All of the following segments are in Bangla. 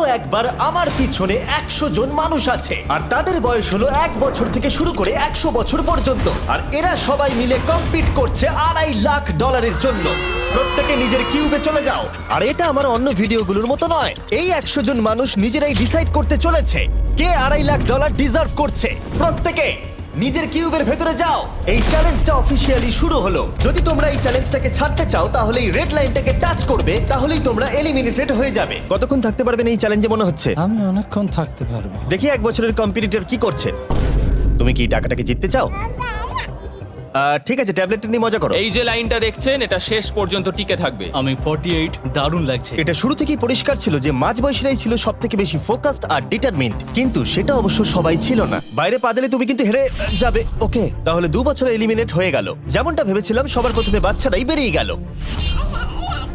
আরো একবার আমার পিছনে 100 জন মানুষ আছে আর তাদের বয়স হলো 1 বছর থেকে শুরু করে 100 বছর পর্যন্ত। আর এরা সবাই মিলে কম্পিট করছে $2.5 লাখ জন্য। প্রত্যেকে নিজের কিউবে চলে যাও। আর এটা আমার অন্য ভিডিওগুলোর মতো নয়। এই 100 জন মানুষ নিজেরাই ডিসাইড করতে চলেছে কে $2.5 লাখ ডিজার্ভ করছে। প্রত্যেকে নিজের কিউবের ভেতরে যাও। এই চ্যালেঞ্জটা অফিসিয়ালি শুরু হলো। যদি তোমরা এই চ্যালেঞ্জটাকে ছাড়তে চাও তাহলে এই রেড লাইনটাকে টাচ করবে, তাহলেই তোমরা এলিমিনেটেড হয়ে যাবে। কতক্ষণ থাকতে পারবেন এই চ্যালেঞ্জে মনে হচ্ছে? আমি অনেকক্ষণ থাকতে পারবো। দেখি 1 বছরের কম্পিটিটর কি করছে। তুমি কি টাকাটাকে জিততে চাও? ঠিক আছে, ট্যাবলেটটা নিয়ে মজা করো। এই যে লাইনটা দেখছেন এটা শেষ পর্যন্ত টিকে থাকবে। আমি 48, দারুণ লাগছে। এটা শুরু থেকেই পরিষ্কার ছিল যে মাঝবয়সীরাই ছিল সব থেকে বেশি ফোকাসড আর ডিটারমিন্ড, কিন্তু সেটা অবশ্য সবাই ছিল না। বাইরে পা দিলে তুমি কিন্তু হেরে যাবে। ওকে, তাহলে 2 বছর এলিমিনেট হয়ে গেল। যেমনটা ভেবেছিলাম, সবার প্রথমে বাচ্চারাই বেরিয়ে গেল।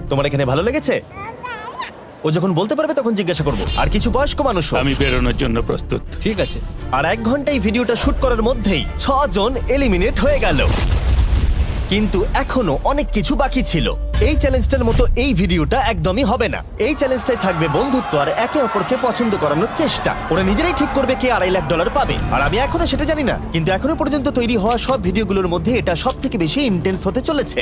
তোমার এখানে ভালো লেগেছে? ও যখন বলতে পারবে তখন জিজ্ঞাসা করবো। আর কিছু বয়স্ক মানুষ। আমি বেরোনোর জন্য প্রস্তুত। ঠিক আছে। আর 1 ঘন্টায় ভিডিওটা শুট করার মধ্যেই 6 জন এলিমিনেট হয়ে গেল। কিন্তু এখনো অনেক কিছু বাকি ছিল। এই চ্যালেঞ্জটার মতো এই ভিডিওটা একদমই হবে না। এই চ্যালেঞ্জটাই থাকবে বন্ধুত্ব আর একে অপরকে পছন্দ করানোর চেষ্টা। ওরা নিজেরাই ঠিক করবে কে $2.5 লাখ পাবে। আর আমি এখনো সেটা জানি না, কিন্তু এখনো পর্যন্ত তৈরি হওয়া সব ভিডিওগুলোর মধ্যে এটা সব থেকে বেশি ইন্টেন্স হতে চলেছে।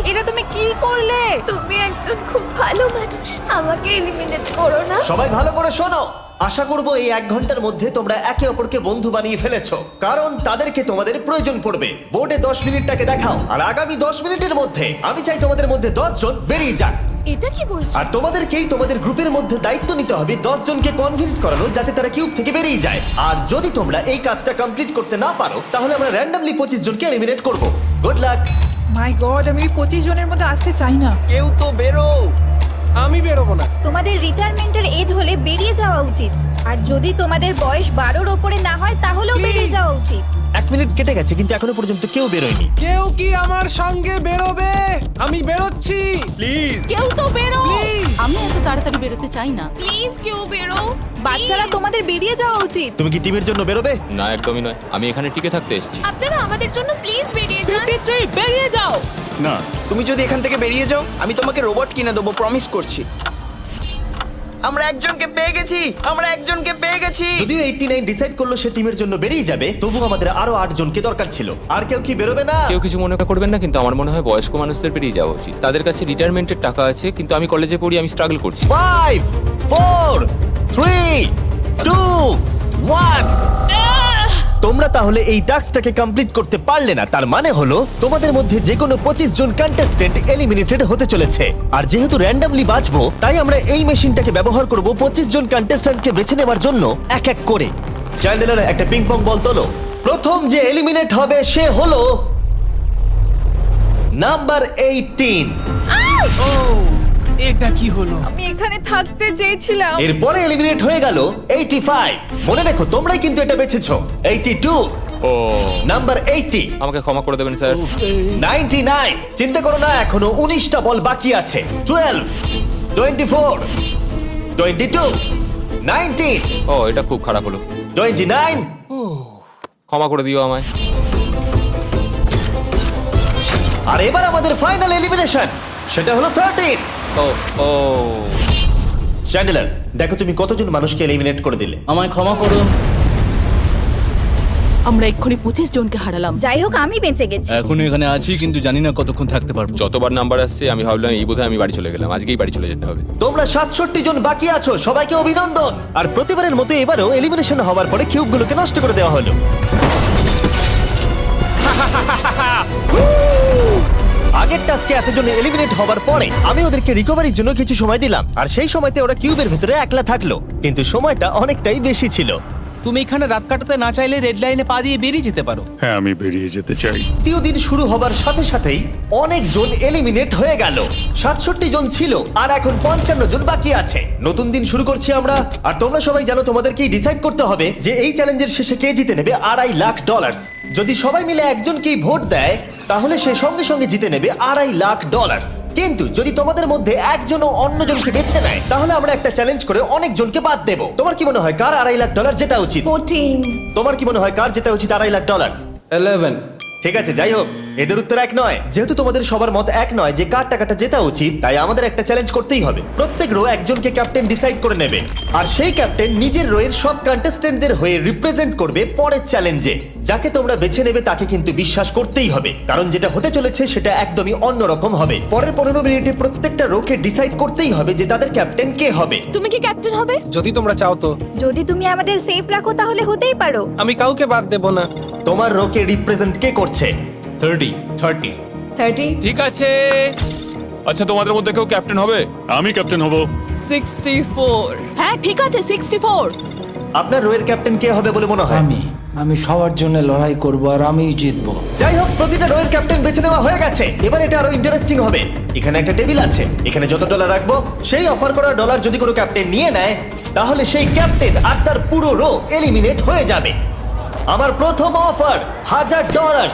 এটা তুমি কি করলে? তুমি একজন খুব ভালো মানুষ, আমাকে এলিমিনেট করো না। সবাই ভালো করে শোনো। আশা করবো এই 1 ঘন্টার মধ্যে তোমরা একে অপরকে বন্ধু বানিয়ে ফেলেছো, কারণ তাদেরকে তোমাদের প্রয়োজন পড়বে। বোর্ডে 10 মিনিটটাকে দেখাও, আর আগামী 10 মিনিটের মধ্যে আমি চাই তোমাদের মধ্যে 10 জন বেরিয়ে যাক। এটা কি বলছো? আর তোমাদেরকেই তোমাদের গ্রুপের মধ্যে দায়িত্ব নিতে হবে 10 জনকে কনভিন্স করানোর, যাতে তারা কিউব থেকে বেরিয়ে যায়। আর যদি তোমরা এই কাজটা কমপ্লিট করতে না পারো, তাহলে আমরা র্যান্ডমলি 25 জনকে এলিমিনেট করব। Good luck. মাই গড, আমি 25 জনের মধ্যে আসতে চাই না। কেউ তো বেরো। আমি বেরোবো না। তোমাদের রিটায়ারমেন্টের এজ হলে বেরিয়ে যাওয়া উচিত। আর যদি তোমাদের বয়স 12-র ওপরে না হয় তাহলেও বেরিয়ে যাওয়া উচিত। 1 মিনিট কেটে গেছে, কিন্তু এখনো পর্যন্ত কেউ বেরোয়নি। কেউ কি আমার সঙ্গে বেরোবে? আমি বেরোচ্ছি। প্লিজ। কেউ তো বেরো। আমি এত তাড়াতাড়ি বেরোতে চাই না। প্লিজ কেউ বেরো। বাচ্চারা, তোমাদের বেরিয়ে যাওয়া উচিত। তুমি কি টিমের জন্য বেরোবে? না, একদমই নয়, আমি এখানে টিকে থাকতে এসেছি। আপনারা আমাদের জন্য প্লিজ বেরিয়ে যান। 53, বেরিয়ে যাও। না, তুমি যদি এখান থেকে বেরিয়ে যাও, আমি তোমাকে রোবট কিনে দেবো, প্রমিস করছি। আমরা একজনকে পেয়ে গেছি। যদিও 89 ডিসাইড করলো সে টিমের জন্য বেরিয়ে যাবে, তবু আমাদের আরো 8 জনকে দরকার ছিল। আর কেউ কি বেরোবে না? কেউ কিছু মনে করবেন না, কিন্তু আমার মনে হয় বয়স্ক মানুষদের বেরিয়ে যাওয়া উচিত। তাদের কাছে রিটায়ারমেন্টের টাকা আছে, কিন্তু আমি কলেজে পড়ি, আমি স্ট্রাগল করছি। 5 4 3 2 1। তোমরা তাহলে এই টাস্কটাকে কমপ্লিট করতে পারলে না, তার মানে হলো তোমাদের মধ্যে যে কোনো 25 জন কন্টেস্টেন্ট এলিমিনেটেড হতে চলেছে। আর যেহেতু র্যান্ডমলি বাঁচবো, তাই আমরা এই মেশিনটাকে ব্যবহার করব 25 জন কন্টেস্টেন্টকে বেছে নেওয়ার জন্য এক এক করে। চ্যান্ডেলার, একটা পিং পং বল তোলো। প্রথম যে এলিমিনেট হবে সে হলো নাম্বার 18। এটা কি হলো? আমি এখানে থাকতে চেয়েছিলাম। এরপরে এলিমিনেট হয়ে গেল 85। মনে রেখো তোমরাই কিন্তু এটা বেছেছো। 82, ও, নাম্বার 80, আমাকে ক্ষমা করে দেবেন স্যার। 99। চিন্তা করো না, এখনো 19টা বল বাকি আছে। 12, 24, 22, 19, ও, এটা খুব খারাপ হলো। 29। ক্ষমা করে দিও আমায়। আর এবার আমাদের ফাইনাল এলিমিনেশন, সেটা হলো 13। ও ও, চ্যান্ডেলার, দেখো তুমি কতজন মানুষকে এলিমিনেট করে দিলে। আমায় ক্ষমা করো। আমরা এক্ষুনি 25 জনকে হারালাম। যাই হোক, আমি বেঁচে গেছি। এখনো এখানে আছি, কিন্তু জানি না কতক্ষণ থাকতে পারবো। যতবার নাম্বার আসছে আমি ভাবলাম এই বোধহয় আমি বাড়ি চলে গেলাম, আজকেই বাড়ি চলে যেতে হবে। তোমরা 67 জন বাকি আছো, সবাইকে অভিনন্দন। আর প্রতিবারের মতো এবারও এলিমিনেশন হওয়ার পরে কিউবগুলোকে নষ্ট করে দেওয়া হলো। আগের টাস্কে এতজন এলিমিনেট হওয়ার পরে আমি ওদেরকে রিকভারির জন্য কিছু সময় দিলাম, আর সেই সময়তে ওরা কিউবের ভেতরে একলা থাকলো, কিন্তু সময়টা অনেকটাই বেশি ছিল। তুমি এখানে রাত কাটাতে না চাইলে রেড লাইনে পা দিয়ে বেরিয়ে যেতে পারো। হ্যাঁ, আমি বেরিয়ে যেতে চাই। দ্বিতীয় দিন শুরু হবার সাথে সাথেই অনেকজন এলিমিনেট হয়ে গেল। 67 জন ছিল, আর এখন 55 জন বাকি আছে। নতুন দিন শুরু করছি আমরা, আর তোমরা সবাই জানো তোমাদেরকেই ডিসাইড করতে হবে যে এই চ্যালেঞ্জের শেষে কে জিতে নেবে $2.5 লাখ। যদি সবাই মিলে একজনকেই ভোট দেয়, তাহলে সে সঙ্গে সঙ্গে জিতে নেবে $2.5 লাখ। কিন্তু যদি তোমাদের মধ্যে একজনও অন্যজনকে বেছে নেয়, তাহলে আমরা একটা চ্যালেঞ্জ করে অনেক জনকে বাদ দেব। তোমার কি মনে হয় কার $2.5 লাখ জেতা উচিত? 14। তোমার কি মনে হয় কার জেতা উচিত $2.5 লাখ? 11। ঠিক আছে, যাই হোক, এদের উত্তর এক নয়। যেহেতু তোমাদের সবার মত এক নয় যে কার টাকাটা জেতা উচিত, তাই আমাদের একটা চ্যালেঞ্জ করতেই হবে। প্রত্যেক রো একজনকে ক্যাপ্টেন ডিসাইড করে নেবে, আর সেই ক্যাপ্টেন নিজের রোয়ের সব কন্টেস্টেন্টদের হয়ে রিপ্রেজেন্ট করবে পরের চ্যালেঞ্জে। যাকে তোমরা বেছে নেবে তাকে কিন্তু বিশ্বাস করতেই হবে, কারণ যেটা হতে চলেছে সেটা একদমই অন্যরকম হবে। পরের 15 মিনিটে প্রত্যেকটা রোকে ডিসাইড করতেই হবে যে তাদের ক্যাপ্টেন কে হবে। তুমি কি ক্যাপ্টেন হবে? যদি তোমরা চাও তো। যদি তুমি আমাদের সেফ রাখো তাহলে হতেই পারো। আমি কাউকে বাদ দেব না। তোমার রোকে রিপ্রেজেন্ট কে করছে? 30 ঠিক আছে। আচ্ছা, তোমাদের মধ্যে কেউ ক্যাপ্টেন হবে? আমি ক্যাপ্টেন হব। 64 হ্যাঁ ঠিক আছে 64। আপনার রোয়ের ক্যাপ্টেন কে হবে বলে মনে হয়? আমি সবার জন্য লড়াই করব আর আমিই জিতবো। যাই হোক, প্রতিটা রোয়ের ক্যাপ্টেন বেছে নেওয়া হয়ে গেছে। এবার এটা আরো ইন্টারেস্টিং হবে। এখানে একটা টেবিল আছে, এখানে যত ডলার রাখবো সেই অফার করা ডলার যদি কোনো ক্যাপ্টেন নিয়ে নেয়, তাহলে সেই ক্যাপ্টেন আর তার পুরো রো এলিমিনেট হয়ে যাবে। আমার প্রথম অফার $1000।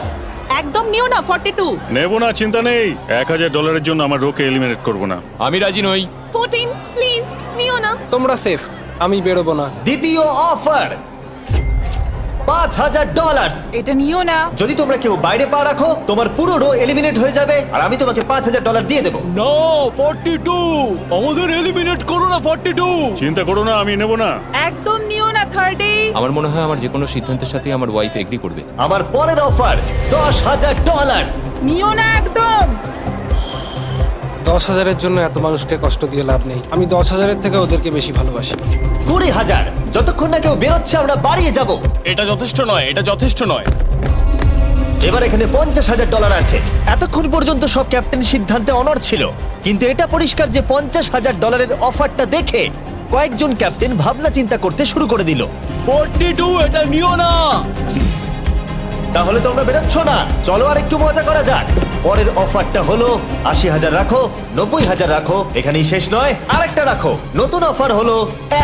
একদম নিও না 42। নেব না, চিন্তা নেই। $1000 জন্য আমার রোকে এলিমিনেট করব না। আমি রাজি নই। 14 প্লিজ নিও না। তোমরা সেফ, আমি বেরোবো না। দ্বিতীয় অফার $5000। এটা নিও না। যদি তোমরা কেউ বাইরে পা রাখো, তোমার পুরো রো এলিমিনেট হয়ে যাবে আর আমি তোমাকে $5000 দিয়ে দেবো। নো 42, আমাদের এলিমিনেট করো না 42। চিন্তা করো না, আমি নেব না। একদম নিও না 30। আমার মনে হয় আমার যে কোনো সিদ্ধান্তের সাথে আমার ওয়াইফ এগ্রি করবে। আমার পরের অফার $10000। নিও না একদম। 10,000-এর জন্য এত মানুষকে কষ্ট দিয়ে লাভ নেই। আমি 10,000-এর থেকে ওদেরকে বেশি ভালোবাসি। 20,000। যতক্ষণ না কেউ বেরোচ্ছে আমরা বাড়িয়ে যাব। এটা যথেষ্ট নয়, এটা যথেষ্ট নয়। এবার এখানে $50,000 আছে। এতক্ষণ পর্যন্ত সব ক্যাপ্টেন সিদ্ধান্তে অনড় ছিল, কিন্তু এটা পরিষ্কার যে $50,000-এর অফারটা দেখে কয়েকজন ক্যাপ্টেন ভাবনা চিন্তা করতে শুরু করে দিল। 42, এটা নিও না। তাহলে তোমরা বেরোচ্ছ না? চলো আর একটু মজা করা যাক। পরের অফারটা হলো 80,000 রাখো, 90,000 রাখো, এখানেই শেষ নয়, আরেকটা রাখো। নতুন অফার হলো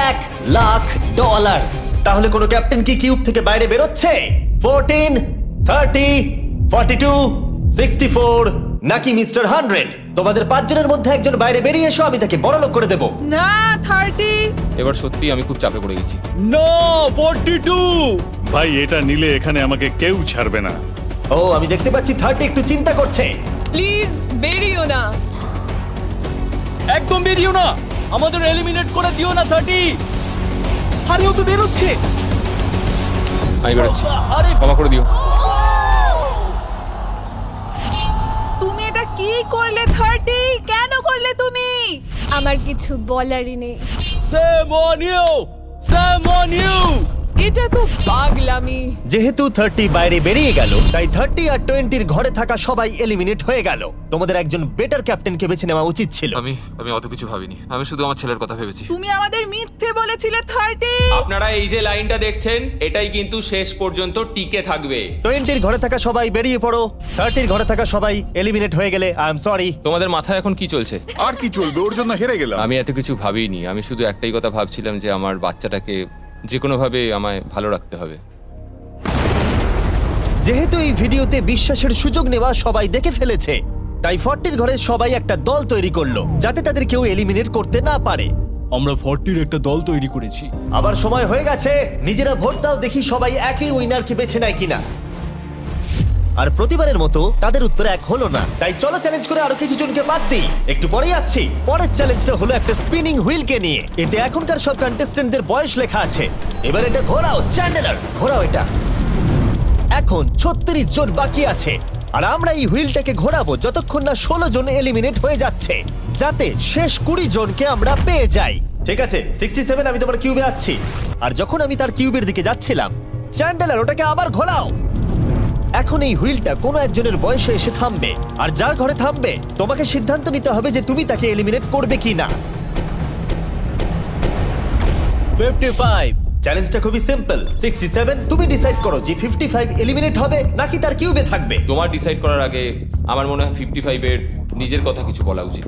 $1,00,000। তাহলে কোনো ক্যাপ্টেন কি কিউব থেকে বাইরে বেরোচ্ছে? 14, 30, 42, 64 নাকি মিস্টার 100? তোমাদের 5 জনের মধ্যে একজন বাইরে বেরিয়ে এসো, আমি তাকে বড়লোক করে দেবো। না 30। এবার সত্যি আমি খুব চাপে পড়ে গেছি। নো 42। ভাই, এটা নিলে এখানে আমাকে কেউ ছাড়বে না। ও, আমি দেখতে পাচ্ছি 30 একটু চিন্তা করছে। প্লিজ বেরিও না। একদম বেরিও না, আমাদের এলিমিনেট করে দিও না 30। আরে ও তো বেরোচ্ছে। আমি বেরোচ্ছি, আরে ক্ষমা করে দিও। তুমি এটা কি করলে 30? কেন করলে তুমি? আমার কিছু বলারই নেই। Shame on you, shame on you. এটা তো পাগলামি। যেহেতু 30 বাইরে বেরিয়ে গেল, তাই 30 আর 20-র ঘরে থাকা সবাই এলিমিনেট হয়ে গেল। তোমাদের একজন বেটার ক্যাপ্টেনকে বেছে নেওয়া উচিত ছিল। আমি অত কিছু ভাবিনি, আমি শুধু আমার ছেলের কথা ভেবেছি। তুমি আমাদের মিথ্যে বলেছিলে 30। আপনারা এই যে লাইনটা দেখছেন, এটাই কিন্তু শেষ পর্যন্ত টিকে থাকবে। 20-র ঘরে থাকা সবাই বেরিয়ে পড়ো। 30-র ঘরে থাকা সবাই এলিমিনেট হয়ে গেলে আই এম সরি। তোমাদের মাথায় এখন কি চলছে? আর কি চলবে, ওর জন্য হেরে গেলাম। আমি এত কিছু ভাবিনি, আমি শুধু একটাই কথা ভাবছিলাম যে আমার বাচ্চাটাকে যে কোনোভাবে আমায় ভালো রাখতে হবে। যেহেতু এই ভিডিওতে বিশ্বাসের সুযোগ নেওয়া সবাই দেখে ফেলেছে, তাই 40-র ঘরের সবাই একটা দল তৈরি করলো যাতে তাদের কেউ এলিমিনেট করতে না পারে। আমরা 40-র একটা দল তৈরি করেছি। আবার সময় হয়ে গেছে, নিজেরা ভোট দাও, দেখি সবাই একই উইনারকে বেছে নেয় কিনা। আর প্রতিবারের মতো তাদের উত্তর এক হলো না, তাই চলো চ্যালেঞ্জ করে আরো কিছু জনকে বাদ দিই। একটু পরেই আসছি। পরের চ্যালেঞ্জটা হলো একটা স্পিনিং হুইলকে নিয়ে। এতে এখনকার সব কন্টেস্টেন্টদের বয়স লেখা আছে। এবার এটা ঘোরাও, চ্যান্ডেলার ঘোরাও এটা। এখন 36 জন বাকি আছে, আর আমরা এই হুইলটাকে ঘোরাবো যতক্ষণ না 16 জন এলিমিনেট হয়ে যাচ্ছে, যাতে শেষ 20 জনকে আমরা পেয়ে যাই। ঠিক আছে 67, আমি তোমার কিউবে আসছি। আর যখন আমি তার কিউবের দিকে যাচ্ছিলাম, চ্যান্ডেলার ওটাকে আবার ঘোরাও। এখন এই হুইলটা কোনো একজনের বয়সে এসে থামবে, আর যার ঘরে থামবে তোমাকে সিদ্ধান্ত নিতে হবে যে তুমি তাকে এলিমিনেট করবে কিনা। 55। চ্যালেঞ্জটা খুবই সিম্পল। 67, তুমি ডিসাইড করো যে 55 এলিমিনেট হবে নাকি তার কিউবে থাকবে। তোমার ডিসাইড করার আগে আমার মনে হয় 55-এর নিজের কথা কিছু বলা উচিত।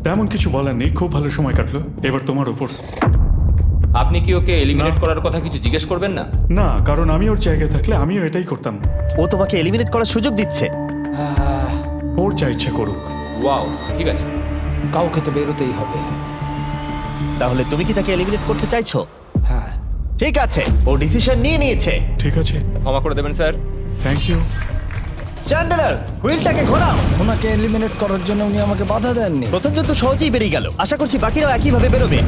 তেমন কিছু বলার নেই, খুব ভালো সময় কাটলো। এবার তোমার উপর। আপনি কি ওকে এলিমিনেট না। করার কথা কিছু জিজ্ঞেস করবেন না? না, কারণ আমি ওর জায়গায় থাকলে আমিও এটাই করতাম। ও তোমাকে এলিমিনেট করার সুযোগ দিচ্ছে। ওর যা ইচ্ছা করুক। ওয়াও, ঠিক আছে। কাউকে তো বেরোতেই হবে। তাহলে তুমি কি তাকে এলিমিনেট করতে চাইছো? হ্যাঁ। ঠিক আছে, ও ডিসিশন নিয়ে নিয়েছে। ঠিক আছে, ক্ষমা করে দেবেন স্যার। Thank you. চ্যান্ডেলার হুইলটাকে ঘোরাও। ওনাকে এলিমিনেট করার জন্য উনি আমাকে বাধা দেননি। প্রথম জন তো সহজেই বেরিয়ে গেল, আশা করছি বাকিরাও একইভাবে বেরোবে।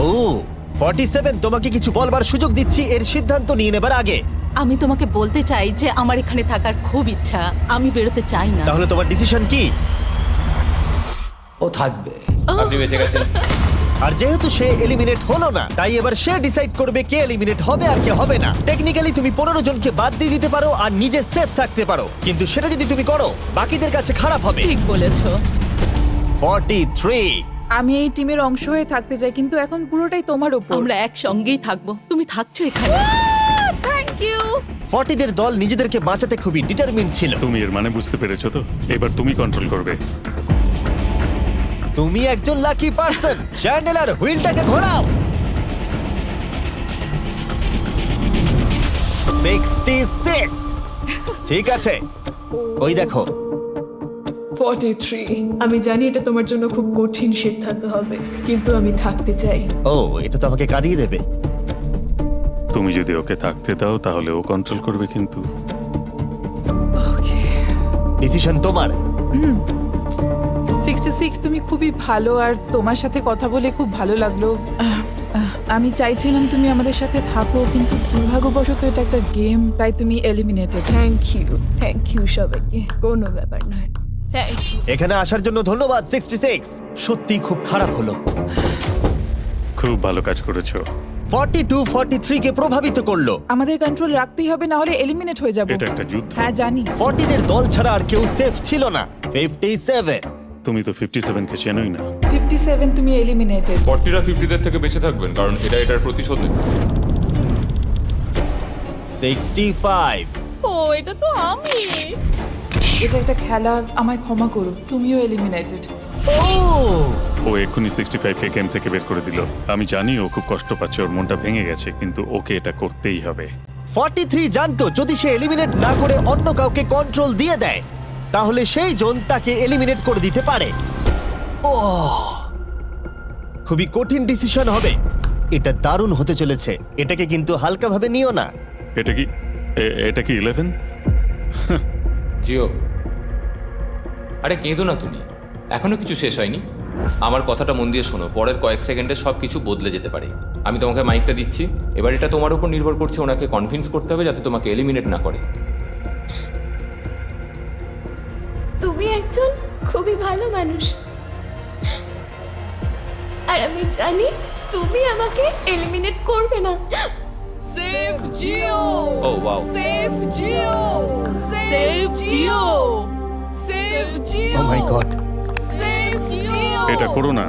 ও 47, তোমাকে কিছু বলবার সুযোগ দিচ্ছি এর সিদ্ধান্ত নিয়ে নেবার আগে। আমি তোমাকে বলতে চাই যে আমার এখানে থাকার খুব ইচ্ছা, আমি বেরোতে চাই না। তাহলে তোমার ডিসিশন কি? ও থাকবে। আপনি বেঁচে গেছেন। আর যেহেতু সে এলিমিনেট হলো না, তাই এবার সে ডিসাইড করবে কে এলিমিনেট হবে আর কে হবে না। টেকনিক্যালি তুমি 15 জনকে বাদ দিয়ে দিতে পারো আর নিজে সেফ থাকতে পারো, কিন্তু সেটা যদি তুমি করো বাকিদের কাছে খারাপ হবে। ঠিক বলেছো। 43। আমি এই টিমের অংশ হয়ে থাকতে চাই, কিন্তু এখন পুরোটাই তোমার উপর। আমরা একসঙ্গেই থাকবো, তুমি থাকছো এখানে। Thank you. 40 দের দল নিজেদেরকে বাঁচাতে খুবই ডিটারমিন্ড ছিল। তুমি এর মানে বুঝতে পেরেছো তো? এবার তুমি কন্ট্রোল করবে। তুমি একজন লাকি পারসন। চ্যান্ডেলার হুইলটাকে ঘোরাও। 66। ঠিক আছে, ওই দেখো। 43। আমি জানি এটা তোমার জন্য খুব কঠিন সিদ্ধান্ত হবে, কিন্তু আমি থাকতে চাই। ও, এটা তো আমাকে কাঁদিয়ে দেবে। তুমি যদি ওকে থাকতে দাও তাহলে ও কন্ট্রোল করবে, কিন্তু ওকে। ডিসিশন তোমার। 66, তুমি খুবই ভালো আর তোমার সাথে কথা বলে খুব ভালো লাগলো। আমি চাইছিলাম তুমি আমাদের সাথে থাকো, কিন্তু দুর্ভাগ্যবশত এটা একটা গেম, তাই তুমি এলিমিনেটেড। থ্যাংক ইউ সবাইকে, কোনো ব্যাপার নয়। Thank you. এখানে আসার জন্য ধন্যবাদ 66। সত্যি খুব খারাপ হলো। খুব ভালো কাজ করেছো। 42 43 কে প্রভাবিত করলো। আমাদের কন্ট্রোল রাখতেই হবে, না হলে এলিমিনেট হয়ে যাব। এটা একটা যুদ্ধ। হ্যাঁ জানি। 40 দের দল ছাড়া আর কেউ সেফ ছিল না। 57। তুমি তো 57 কে চেনোই না। 57, তুমি এলিমিনেটেড। 40রা 50দের থেকে বেঁচে থাকবেন, কারণ এটা এটার প্রতিশোধ নেবে। 65। ও এটা তো আমি। এটা একটা খেলা, আমায় ক্ষমা করো, তুমিও এলিমিনেটেড। ও এক্ষুনি 65 কে গেম থেকে বের করে দিল। আমি জানি ও খুব কষ্ট পাচ্ছে, ওর মনটা ভেঙে গেছে, কিন্তু ওকে এটা করতেই হবে। 43 জানতো যদি সে এলিমিনেট না করে অন্য কাউকে কন্ট্রোল দিয়ে দেয়, তাহলে সেই জন তাকে এলিমিনেট করে দিতে পারে। ও, খুবই কঠিন ডিসিশন হবে। এটা দারুণ হতে চলেছে। এটাকে কিন্তু হালকাভাবে নিও না। এটা কি 11? জিও, আরে কেঁদো না তুমি, এখনো কিছু শেষ হয়নি। আমার কথাটা মন দিয়ে শোনো, পরের কয়েক সেকেন্ডে সব কিছু বদলে যেতে পারে। আমি তোমাকে মাইকটা দিচ্ছি, এবার এটা তোমার উপর নির্ভর করছে। ওনাকে কনভিন্স করতে হবে যাতে তোমাকে এলিমিনেট না করে। তুমি একজন খুবই ভালো মানুষ, আর আমি জানি তুমি আমাকে এলিমিনেট করবে না। সেফ জিও। Oh wow. সেফ জিও। সেফ জিও। সেফ জিও। Oh my god. সেফ জিও। এটা করো না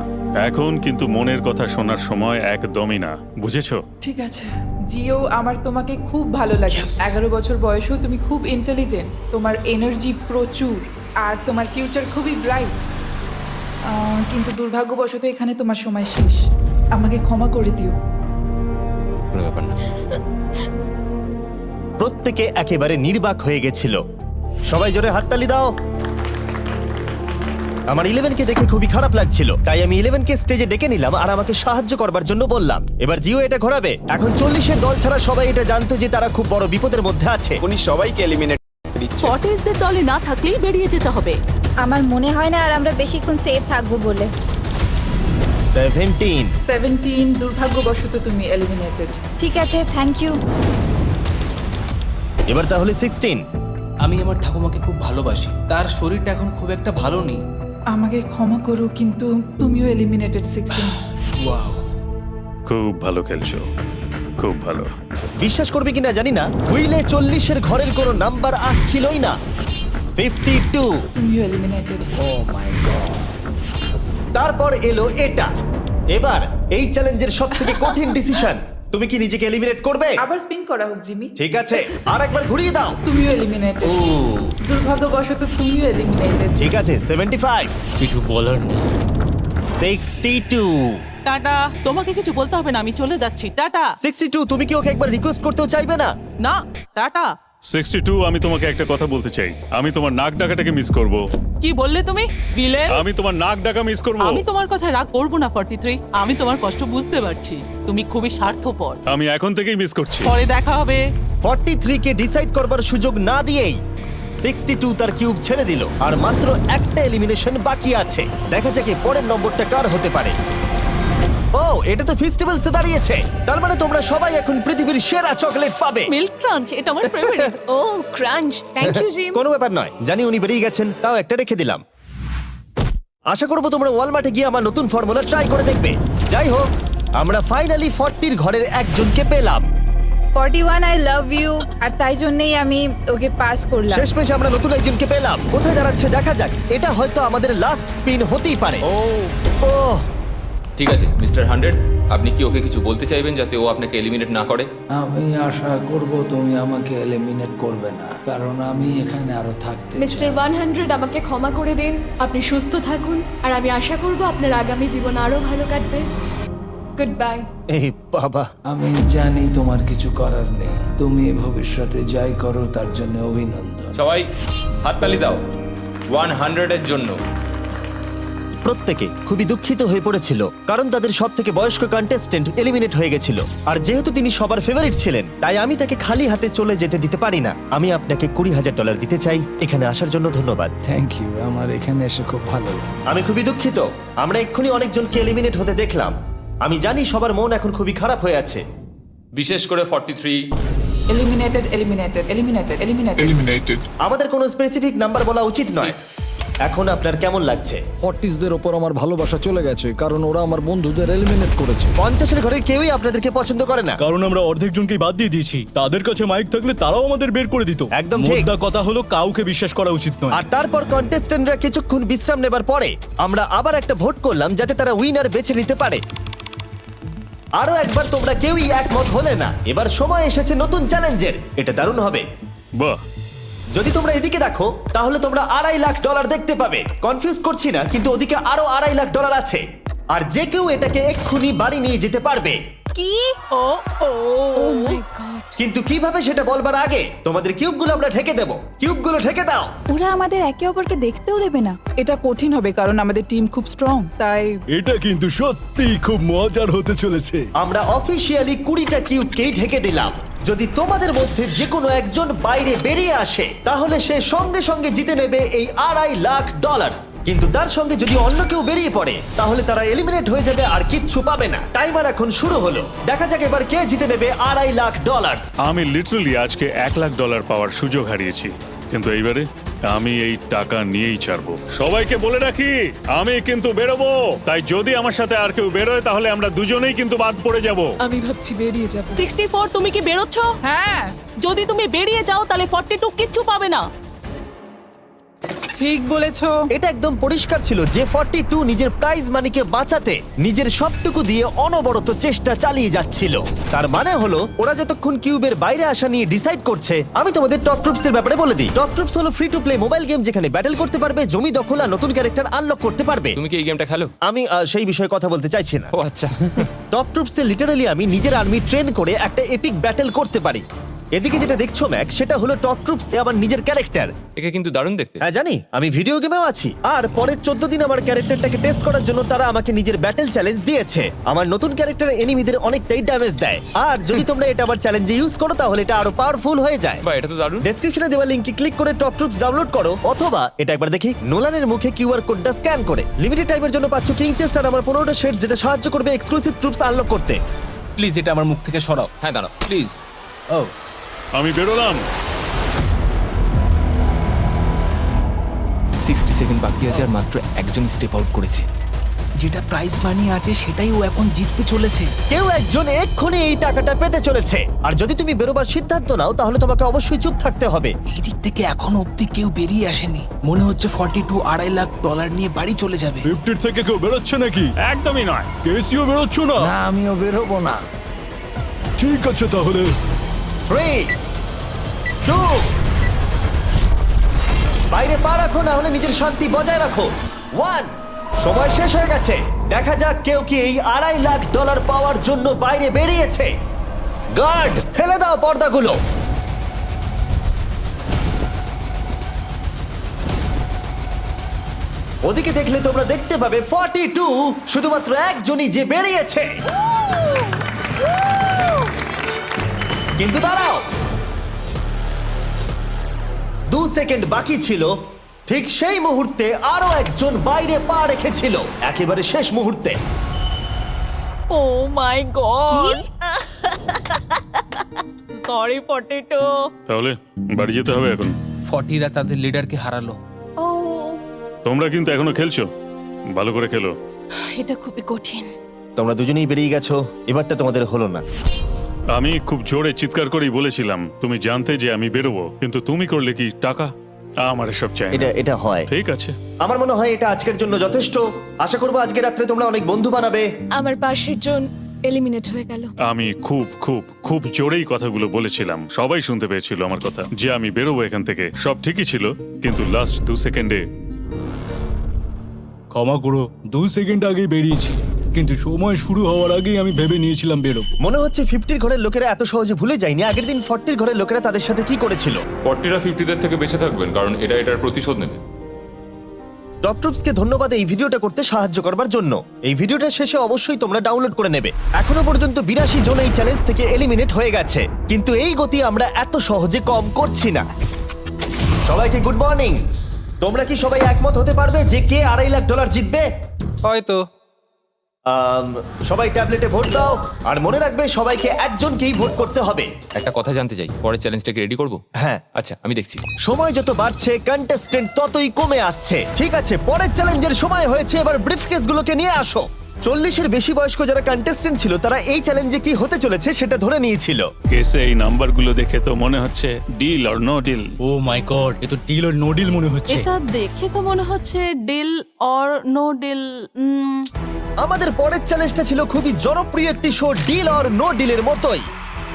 এখন, কিন্তু মনের কথা শোনার সময় একদমই না, বুঝেছো? ঠিক আছে জিও, আমার তোমাকে খুব ভালো লাগে। 11 বছর বয়সেও তুমি খুব ইন্টেলিজেন্ট, তোমার এনার্জি প্রচুর, আর তোমার ফিউচার খুবই ব্রাইট। কিন্তু দুর্ভাগ্যবশত এখানে তোমার সময় শেষ। আমাকে ক্ষমা করে দিও। কোনো ব্যাপার না। প্রত্যেকে একেবারে নির্বাক হয়ে গেছিল। সবাই জোরে হাততালি দাও। আমার 11 কে দেখে খুবই খারাপ লাগছিল, তাই আমি 11 কে স্টেজে ডেকে নিলাম আর আমাকে সাহায্য করবার জন্য বললাম। এবার জিও এটা ঘোরাবে। এখন 40 এর দল ছাড়া সবাই এটা জানতো যে তারা খুব বড় বিপদের মধ্যে আছে। উনি সবাইকে এলিমিনেট দিচ্ছে। 40দের দলে না থাকলেই বেরিয়ে যেতে হবে। আমার মনে হয় না আর আমরা বেশিক্ষণ সেফ থাকবো বলে। 17। দুর্ভাগ্যবশত তুমি এলিমিনেটেড। ঠিক আছে, থ্যাংক ইউ। এবার তাহলে 16। আমি আমার ঠাকুমাকে খুব ভালোবাসি, তার শরীরটা এখন খুব একটা ভালো নেই। আমাকে ক্ষমা করো, কিন্তু তুমিও এলিমিনেটেড 16। ওয়াও, খুব ভালো খেলছো, খুব ভালো। বিশ্বাস করবে কিনা জানি না, হুইলে 40 এর ঘরের কোনো নাম্বার আসছিলই না। 52। তুমিও এলিমিনেটেড। O my god. তারপর এলো এটা। এবার এই চ্যালেঞ্জের সবথেকে কঠিন ডিসিশন। তুমি কি নিজেকে এলিমিনেট করবে? আবার স্পিন করা হোক জিমি। ঠিক আছে, আর একবার ঘুরিয়ে দাও। তুমিও এলিমিনেটেড। ও, দুর্ভাগ্যবশত তুমিও এলিমিনেটেড। ঠিক আছে, 75। কিছু বলার নেই। 62। টাটা, তোমাকে কিছু বলতে হবে না, আমি চলে যাচ্ছি। টাটা। 62, তুমি কি ওকে একবার রিকোয়েস্ট করতেও চাইবে না? না, টাটা। 62, আমি তোমাকে একটা কথা বলতে চাই। আমি তোমার নাক ডাকাটাকে মিস করব। কি বললে তুমি? ভিলেন? আমি তোমার নাক ডাকা মিস করব। আমি তোমার কথা রাগ করব না 43। আমি তোমার কষ্ট বুঝতে পারছি, তুমি খুবই স্বার্থপর। আমি এখন থেকেই মিস করছি। পরে দেখা হবে। 43 কে ডিসাইড করবার সুযোগ না দিয়েই 62 তার কিউব ছেড়ে দিল আর মাত্র একটা এলিমিনেশন বাকি আছে। দেখা যাক পরের নম্বরটা কার হতে পারে। ও, এটা তো ফেস্টিভ্যালসে দাঁড়িয়েছে। তার মানে তোমরা সবাই এখন পৃথিবীর সেরা চকলেট পাবে। মিল্ক ক্রাঞ্চ এটা আমার ফেভারিট। ও ক্রাঞ্চ, থ্যাংক ইউ জিম। কোনো ব্যাপার নয়, জানি উনি বেরিয়ে গেছেন, তাও একটা রেখে দিলাম। আশা করবো তোমরা ওয়ালমার্টে গিয়ে আমার নতুন ফর্মুলা ট্রাই করে দেখবে। যাই হোক, আমরা ফাইনালি 40 ঘরের একজনকে পেলাম। 41 আই লাভ ইউ, আর তাই জন্যই আমি ওকে পাস করলাম। শেষমেশ আমরা নতুন একজনকে পেলাম। কোথায় দাঁড়াচ্ছে দেখা যাক। এটা হয়তো আমাদের লাস্ট স্পিন হতেই পারে। ও ঠিক আছে মিস্টার 100, আপনি কি ওকে কিছু বলতে চাইবেন যাতে ও আপনাকে এলিমিনেট না করে? আমি আশা করব তুমি আমাকে এলিমিনেট করবে না, কারণ আমি এখানে আরো থাকতে মিস্টার 100 আমাকে ক্ষমা করে দিন। আপনি সুস্থ থাকুন আর আমি আশা করব আপনার আগামী জীবন আরো ভালো কাটবে। Good bye. এই বাবা, আমি জানি তোমার কিছু করার নেই। তুমি ভবিষ্যতে যাই করো তার জন্য অভিনন্দন। সবাই হাততালি দাও 100 এর জন্য। প্রত্যেকে খুবই দুঃখিত হয়ে পড়েছিল কারণ তাদের সব থেকে বয়স্ক কন্টেস্টেন্ট এলিমিনেট হয়ে গেছিল। আর যেহেতু তিনি সবার ফেভারিট ছিলেন, তাই আমি তাকে খালি হাতে চলে যেতে দিতে পারি না। আমি আপনাকে $20,000 দিতে চাই। এখানে আসার জন্য ধন্যবাদ। থ্যাংক ইউ, আমার এখানে এসে খুব ভালো লাগে। আমি খুবই দুঃখিত, আমরা এক্ষুনি অনেকজনকে এলিমিনেট হতে দেখলাম। আমি জানি সবার মন এখন খুবই খারাপ হয়ে আছে। বিশেষ করে 43। Eliminated, eliminated, eliminated, eliminated. Eliminated. আমাদের কোনো স্পেসিফিক নাম্বার বলা উচিত নয়। এখন আপনার কেমন লাগছে? 40দের ওপর আমার ভালোবাসা চলে গেছে, কারণ ওরা আমার বন্ধুদের এলিমিনেট করেছে। 50-এর ঘরের কেউই আপনাদেরকে পছন্দ করে না। কারণ আমরা অর্ধেক জনকেই বাদ দিয়ে দিয়েছি। তাদের কাছে মাইক থাকলে তারাও আমাদের বের করে দিত। একদম ঠিক। মোদ্দা কথা হলো কাউকে বিশ্বাস করা উচিত নয়। আর তারপর কন্টেস্ট্যান্টরা কিছুক্ষণ বিশ্রাম নেবার পরে আমরা আবার একটা ভোট করলাম যাতে তারা উইনার বেছে নিতে পারে। আরো একবার তোমরা কেউই একমত হলে না। এবার সময় এসেছে নতুন চ্যালেঞ্জের। এটা দারুণ হবে। বাহ, যদি তোমরা এদিকে দেখো তাহলে তোমরা $2.5 লাখ দেখতে পাবে। কনফিউজ করছি না, কিন্তু ওদিকে আরো $2.5 লাখ আছে। আর যে কেউ এটাকে এক্ষুনি বাড়ি নিয়ে যেতে পারবে। কি? ও ও ও মাই গড। কিন্তু কিভাবে সেটা বলবার আগে তোমাদের কিউবগুলো আমরা ঢেকে দেবো। কিউবগুলো ঢেকে দাও। ওরা আমাদের একে অপরকে দেখতেও দেবে না। এটা কঠিন হবে কারণ আমাদের টিম খুব স্ট্রং, তাই এটা কিন্তু সত্যিই খুব মজার হতে চলেছে। আমরা অফিসিয়ালি 20টা কিউবকেই ঢেকে দিলাম। যদি তোমাদের মধ্যে যে কোনো একজন বাইরে বেরিয়ে আসে তাহলে সে সঙ্গে সঙ্গে জিতে নেবে এই $2.5 লাখ। কিন্তু তার সঙ্গে যদি অন্য কেউ বেরিয়ে পড়ে তাহলে তারা এলিমিনেট হয়ে যাবে আর কিচ্ছু পাবে না। টাইমার এখন শুরু হলো। দেখা যাক এবার কে জিতে নেবে $2.5 লাখ। আমি লিটারালি আজকে $1 লাখ পাওয়ার সুযোগ হারিয়েছি, কিন্তু এইবারে আমি এই টাকা নিয়েই ছাড়বো। সবাইকে বলে রাখি, আমি কিন্তু বেরোবো। তাই যদি আমার সাথে আর কেউ বেরোয় তাহলে আমরা দুজনেই কিন্তু বাদ পড়ে যাব। আমি ভাবছি বেরিয়ে যাব। 64 তুমি কি বেরোচ্ছ? হ্যাঁ, যদি তুমি বেরিয়ে যাও তাহলে 42 কিচ্ছু পাবে না। ঠিক বলেছো। এটা একদম পরিষ্কার ছিল যে 42 নিজের প্রাইজ মানিকে বাঁচাতে নিজের সবটুকু দিয়ে অনবরত চেষ্টা চালিয়ে যাচ্ছিল। তার মানে হলো ওরা যতক্ষণ কিউবের বাইরে আসা নিয়ে ডিসাইড করছে। আমি তোমাদের টপ ট্রুপস এর ব্যাপারে বলে দিই। টপ ট্রুপস হলো free to play mobile game যেখানে ব্যাটল করতে পারবে, জমি দখল আর নতুন ক্যারেক্টার আনলক করতে পারবে। তুমি কি এই গেমটা খেলো? আমি সেই বিষয়ে কথা বলতে চাইছি না। ও আচ্ছা। টপ ট্রুপসে লিটারালি আমি নিজের আর্মি ট্রেন করে একটা এপিক ব্যাটল করতে পারি। এদিকে যেটা দেখছো ম্যাক, সেটা হলো টপ ট্রুপসে আমার নিজের ক্যারেক্টার। একে কিন্তু দারুণ দেখতে। হ্যাঁ জানি, আমি ভিডিও গেমেও আছি। আর পরের 14 দিন আমার ক্যারেক্টারটাকে টেস্ট করার জন্য তারা আমাকে নিজের ব্যাটল চ্যালেঞ্জ দিয়েছে। আমার নতুন ক্যারেক্টার এনিমিদের অনেকটাই ড্যামেজ দেয়। আর যদি তোমরা এটা আমার চ্যালেঞ্জে ইউজ করো তাহলে এটা আরো পাওয়ারফুল হয়ে যায়। বাহ, এটা তো দারুণ। ডেসক্রিপশনে দেওয়া লিংকে ক্লিক করে টপ ট্রুপস ডাউনলোড করো, অথবা এটা একবার দেখি নোলানের মুখে কিউআর কোডটা স্ক্যান করে। লিমিটেড টাইমের জন্য পাচ্ছ কিং চেস্ট আর আমার 15টা শেডস, যেটা সাহায্য করবে এক্সক্লুসিভ ট্রুপস আনলক করতে। প্লিজ এটা আমার মুখ থেকে সরাও। হ্যাঁ দাঁড়াও। প্লিজ। ও আমি বেরোলাম। 60 সেকেন্ড বাকি আছে আর মাত্র একজন স্টেপ আউট করেছে। যেটা প্রাইজ মানি আছে সেটাই ও এখন জিততে চলেছে। কেউ একজন এক্ষুনি এই টাকাটা পেতে চলেছে। আর যদি তুমি বেরোবার সিদ্ধান্ত নাও তাহলে তোমাকে অবশ্যই চুপ থাকতে হবে। এই দিক থেকে এখনো অব্দি কেউ বেরিয়ে আসেনি। মনে হচ্ছে 42 $2.5 লাখ নিয়ে বাড়ি চলে যাবে। 50 থেকে কেউ বেরোচ্ছে নাকি? একদমই নয়। কেসিও বেরোচ্ছ না? না, আমিও বেরোবো না। ঠিক আছে তাহলে। 3, 2, বাইরে পা রাখো, না হলে নিজের শান্তি বজায় রাখো। 1, সময় শেষ হয়ে গেছে। দেখা যাক কেউ কি এই $2.5 লাখ পাওয়ার জন্য বাইরে বেরিয়েছে। গার্ড, ফেলে দাও পর্দাগুলো। ওদিকে দেখলে তোমরা দেখতে পাবে 42 শুধুমাত্র একজনই যে বেরিয়েছে। কিন্তু দাঁড়াও, 2 সেকেন্ড বাকি ছিল, ঠিক সেই মুহূর্তে আরো একজন বাইরে পা রেখেছিল, একেবারে শেষ মুহূর্তে। ও মাই গড সরি পটেটো। তাহলে বাড়ি যেতে হবে এখন। 40রা তাদের লিডারকে হারালো। ও তোমরা কিন্তু এখনো খেলছো, ভালো করে খেলো। এটা খুবই কঠিন। তোমরা দুজনেই বেরিয়ে গেছো, এবারটা তোমাদের হলো না। আমি খুব জোরে চিৎকার করেই বলেছিলাম তুমি জানতে যে আমি বেরোবো, কিন্তু তুমি করলে কি টাকা? আমার সব চাই না। এটা হয়। ঠিক আছে, আমার মনে হয় এটা আজকের জন্য যথেষ্ট। আশা করবো আজকে রাত্রে তোমরা অনেক বন্ধু বানাবে। আমার পাশের জন এলিমিনেট হয়ে গেল। আমি খুব খুব খুব জোরেই কথাগুলো বলেছিলাম, সবাই শুনতে পেয়েছিল আমার কথা, যে আমি বেরোবো এখান থেকে। সব ঠিকই ছিল, কিন্তু লাস্ট 2 সেকেন্ডে ক্ষমা করো, 2 সেকেন্ড আগে বেরিয়েছি, কিন্তু সময় শুরু হওয়ার আগেই আমি ভেবে নিয়েছিলাম বেরোবো। মনে হচ্ছে 50 ঘরের লোকেরা এত সহজে ভুলে যায়নি আগের দিন 40 ঘরের লোকেরা তাদের সাথে কি করেছিল। 40রা 50দের থেকে বেঁচে থাকবেন, কারণ এটার প্রতিশোধ নেবে। টপ ট্রুপসকে ধন্যবাদ এই ভিডিওটা করতে সাহায্য করবার জন্য। এই ভিডিওটা শেষে অবশ্যই তোমরা ডাউনলোড করে নেবে। এখনো পর্যন্ত 82 জন এই চ্যালেঞ্জ থেকে এলিমিনেট হয়ে গেছে, কিন্তু এই গতি আমরা এত সহজে কম করছি না। সবাইকে গুড মর্নিং। তোমরা কি সবাই একমত হতে পারবে যে কে $2.5 লাখ জিতবে? হয়তো। সবাই ট্যাবলেটে ভোট দাও, আর মনে রাখবে সবাইকে একজনকেই ভোট করতে হবে। একটা কথা জানতে চাই, পরের চ্যালেঞ্জটাকে রেডি করব? হ্যাঁ। আচ্ছা, আমি দেখছি। সময় যত বাড়ছে কন্টেস্টেন্ট ততই কমে আসছে। ঠিক আছে, পরের চ্যালেঞ্জের সময় হয়েছে, এবার ব্রিফকেস গুলোকে নিয়ে আসো। 40-এর বেশি বয়স্ক যারা কন্টেস্টেন্ট ছিল তারা এই চ্যালেঞ্জে কি হতে চলেছে সেটা ধরে নিয়েছিল। কেসে এই নাম্বারগুলো দেখে তো মনে হচ্ছে deal or no deal. Oh my god, এ তো ডিল আর নো ডিল মনে হচ্ছে। এটা দেখে তো মনে হচ্ছে ডিল অর নো ডিল। আমাদের পরের চ্যালেঞ্জটা ছিল খুবই জনপ্রিয় একটি শো, ডিল অর নো ডিলের মতোই,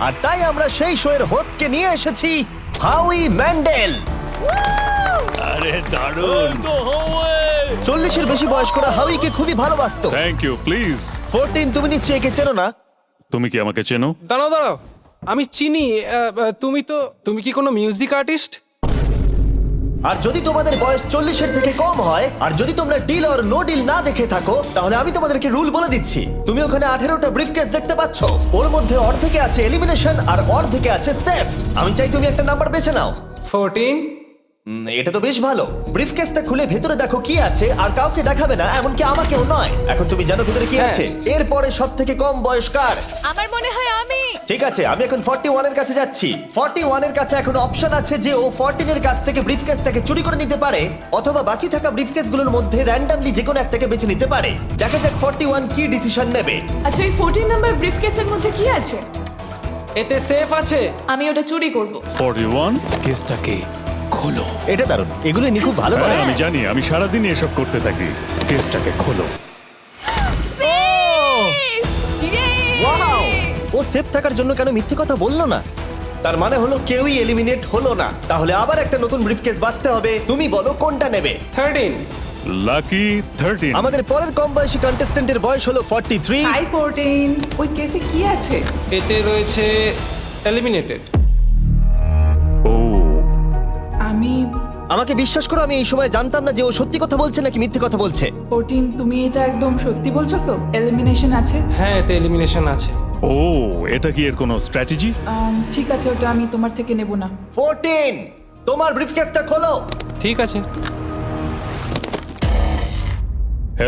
আর তাই আমরা সেই শো এর হোস্টকে নিয়ে এসেছি, হাউই ম্যান্ডেল। আরে দারুণ। 40-এর বেশি বয়স্করা হাউইকে খুবই ভালোবাসতো। Thank you, please. 14, তুমি নিশ্চয়ই একে চেনো না? তুমি কি আমাকে চেনো? দাঁড়াও, আমি চিনি। তুমি কি কোনো মিউজিক আর্টিস্ট? আর যদি তোমাদের বয়স 40-এর থেকে কম হয়, আর যদি তোমরা ডিল অর নো ডিল না দেখে থাকো, তাহলে আমি তোমাদেরকে রুল বলে দিচ্ছি। তুমি ওখানে 18টা ব্রিফকেস দেখতে পাচ্ছ, ওর মধ্যে অর্ধেকে আছে এলিমিনেশন আর অর্ধেকে আছে সেফ। আমি চাই তুমি একটা নাম্বার বেছে নাও। 14। এটা তো বেশ ভালো। ব্রিফকেসটা খুলে ভেতরে দেখো কি আছে, আর কাউকে দেখাবে না, এমনকি আমাকেও নয়। এখন তুমি জানো ভেতরে কি আছে। এরপরে সব থেকে কম বয়স কার? আমার মনে হয় আমি। ঠিক আছে, আমি এখন 41 এর কাছে যাচ্ছি। 41 এর কাছে এখন অপশন আছে যে ও 14 এর কাছ থেকে ব্রিফকেসটাকে চুরি করে নিতে পারে, অথবা বাকি থাকা ব্রিফকেসগুলোর মধ্যে র্যান্ডমলি যে কোনো একটাকে বেছে নিতে পারে। দেখা যাক 41 কি ডিসিশন নেবে। আচ্ছা, এই 14 নাম্বার ব্রিফকেসের মধ্যে কি আছে? এতে সেফ আছে। আমি ওটা চুরি করব। 41 কেসটাকে খোলো। এটা দারুণ, এগুলো নি খুব ভালো করে। হ্যাঁ, আমি জানি, আমি সারাদিন এসব করতে থাকি। কেসটাকে খোলো। ওয়াও! ও সেফ থাকার জন্য কেন মিথ্যে কথা বললো না? তার মানে হলো কেউই এলিমিনেট হলো না। তাহলে আবার একটা নতুন ব্রিফকেস বাছতে হবে। তুমি বলো কোনটা নেবে? 13। লাকি 13। আমাদের পরের কম বয়সী কন্টেস্ট্যান্টের বয়স হলো 43। হাই 14, ওই কেসে কি আছে? এতে রয়েছে এলিমিনেটেড। ও, আমাকে বিশ্বাস করো, আমি এই সময় জানতাম না যে ও সত্যি কথা বলছে নাকি মিথ্যে কথা বলছে। 14, তুমি এটা একদম সত্যি বলছো তো? এলিমিনেশন আছে? হ্যাঁ, এতে এলিমিনেশন আছে। ও, এটা কি এর কোনো স্ট্র্যাটেজি? ঠিক আছে, ওটা আমি তোমার থেকে নেব না। 14, তোমার ব্রিফকেসটা খোলো। ঠিক আছে।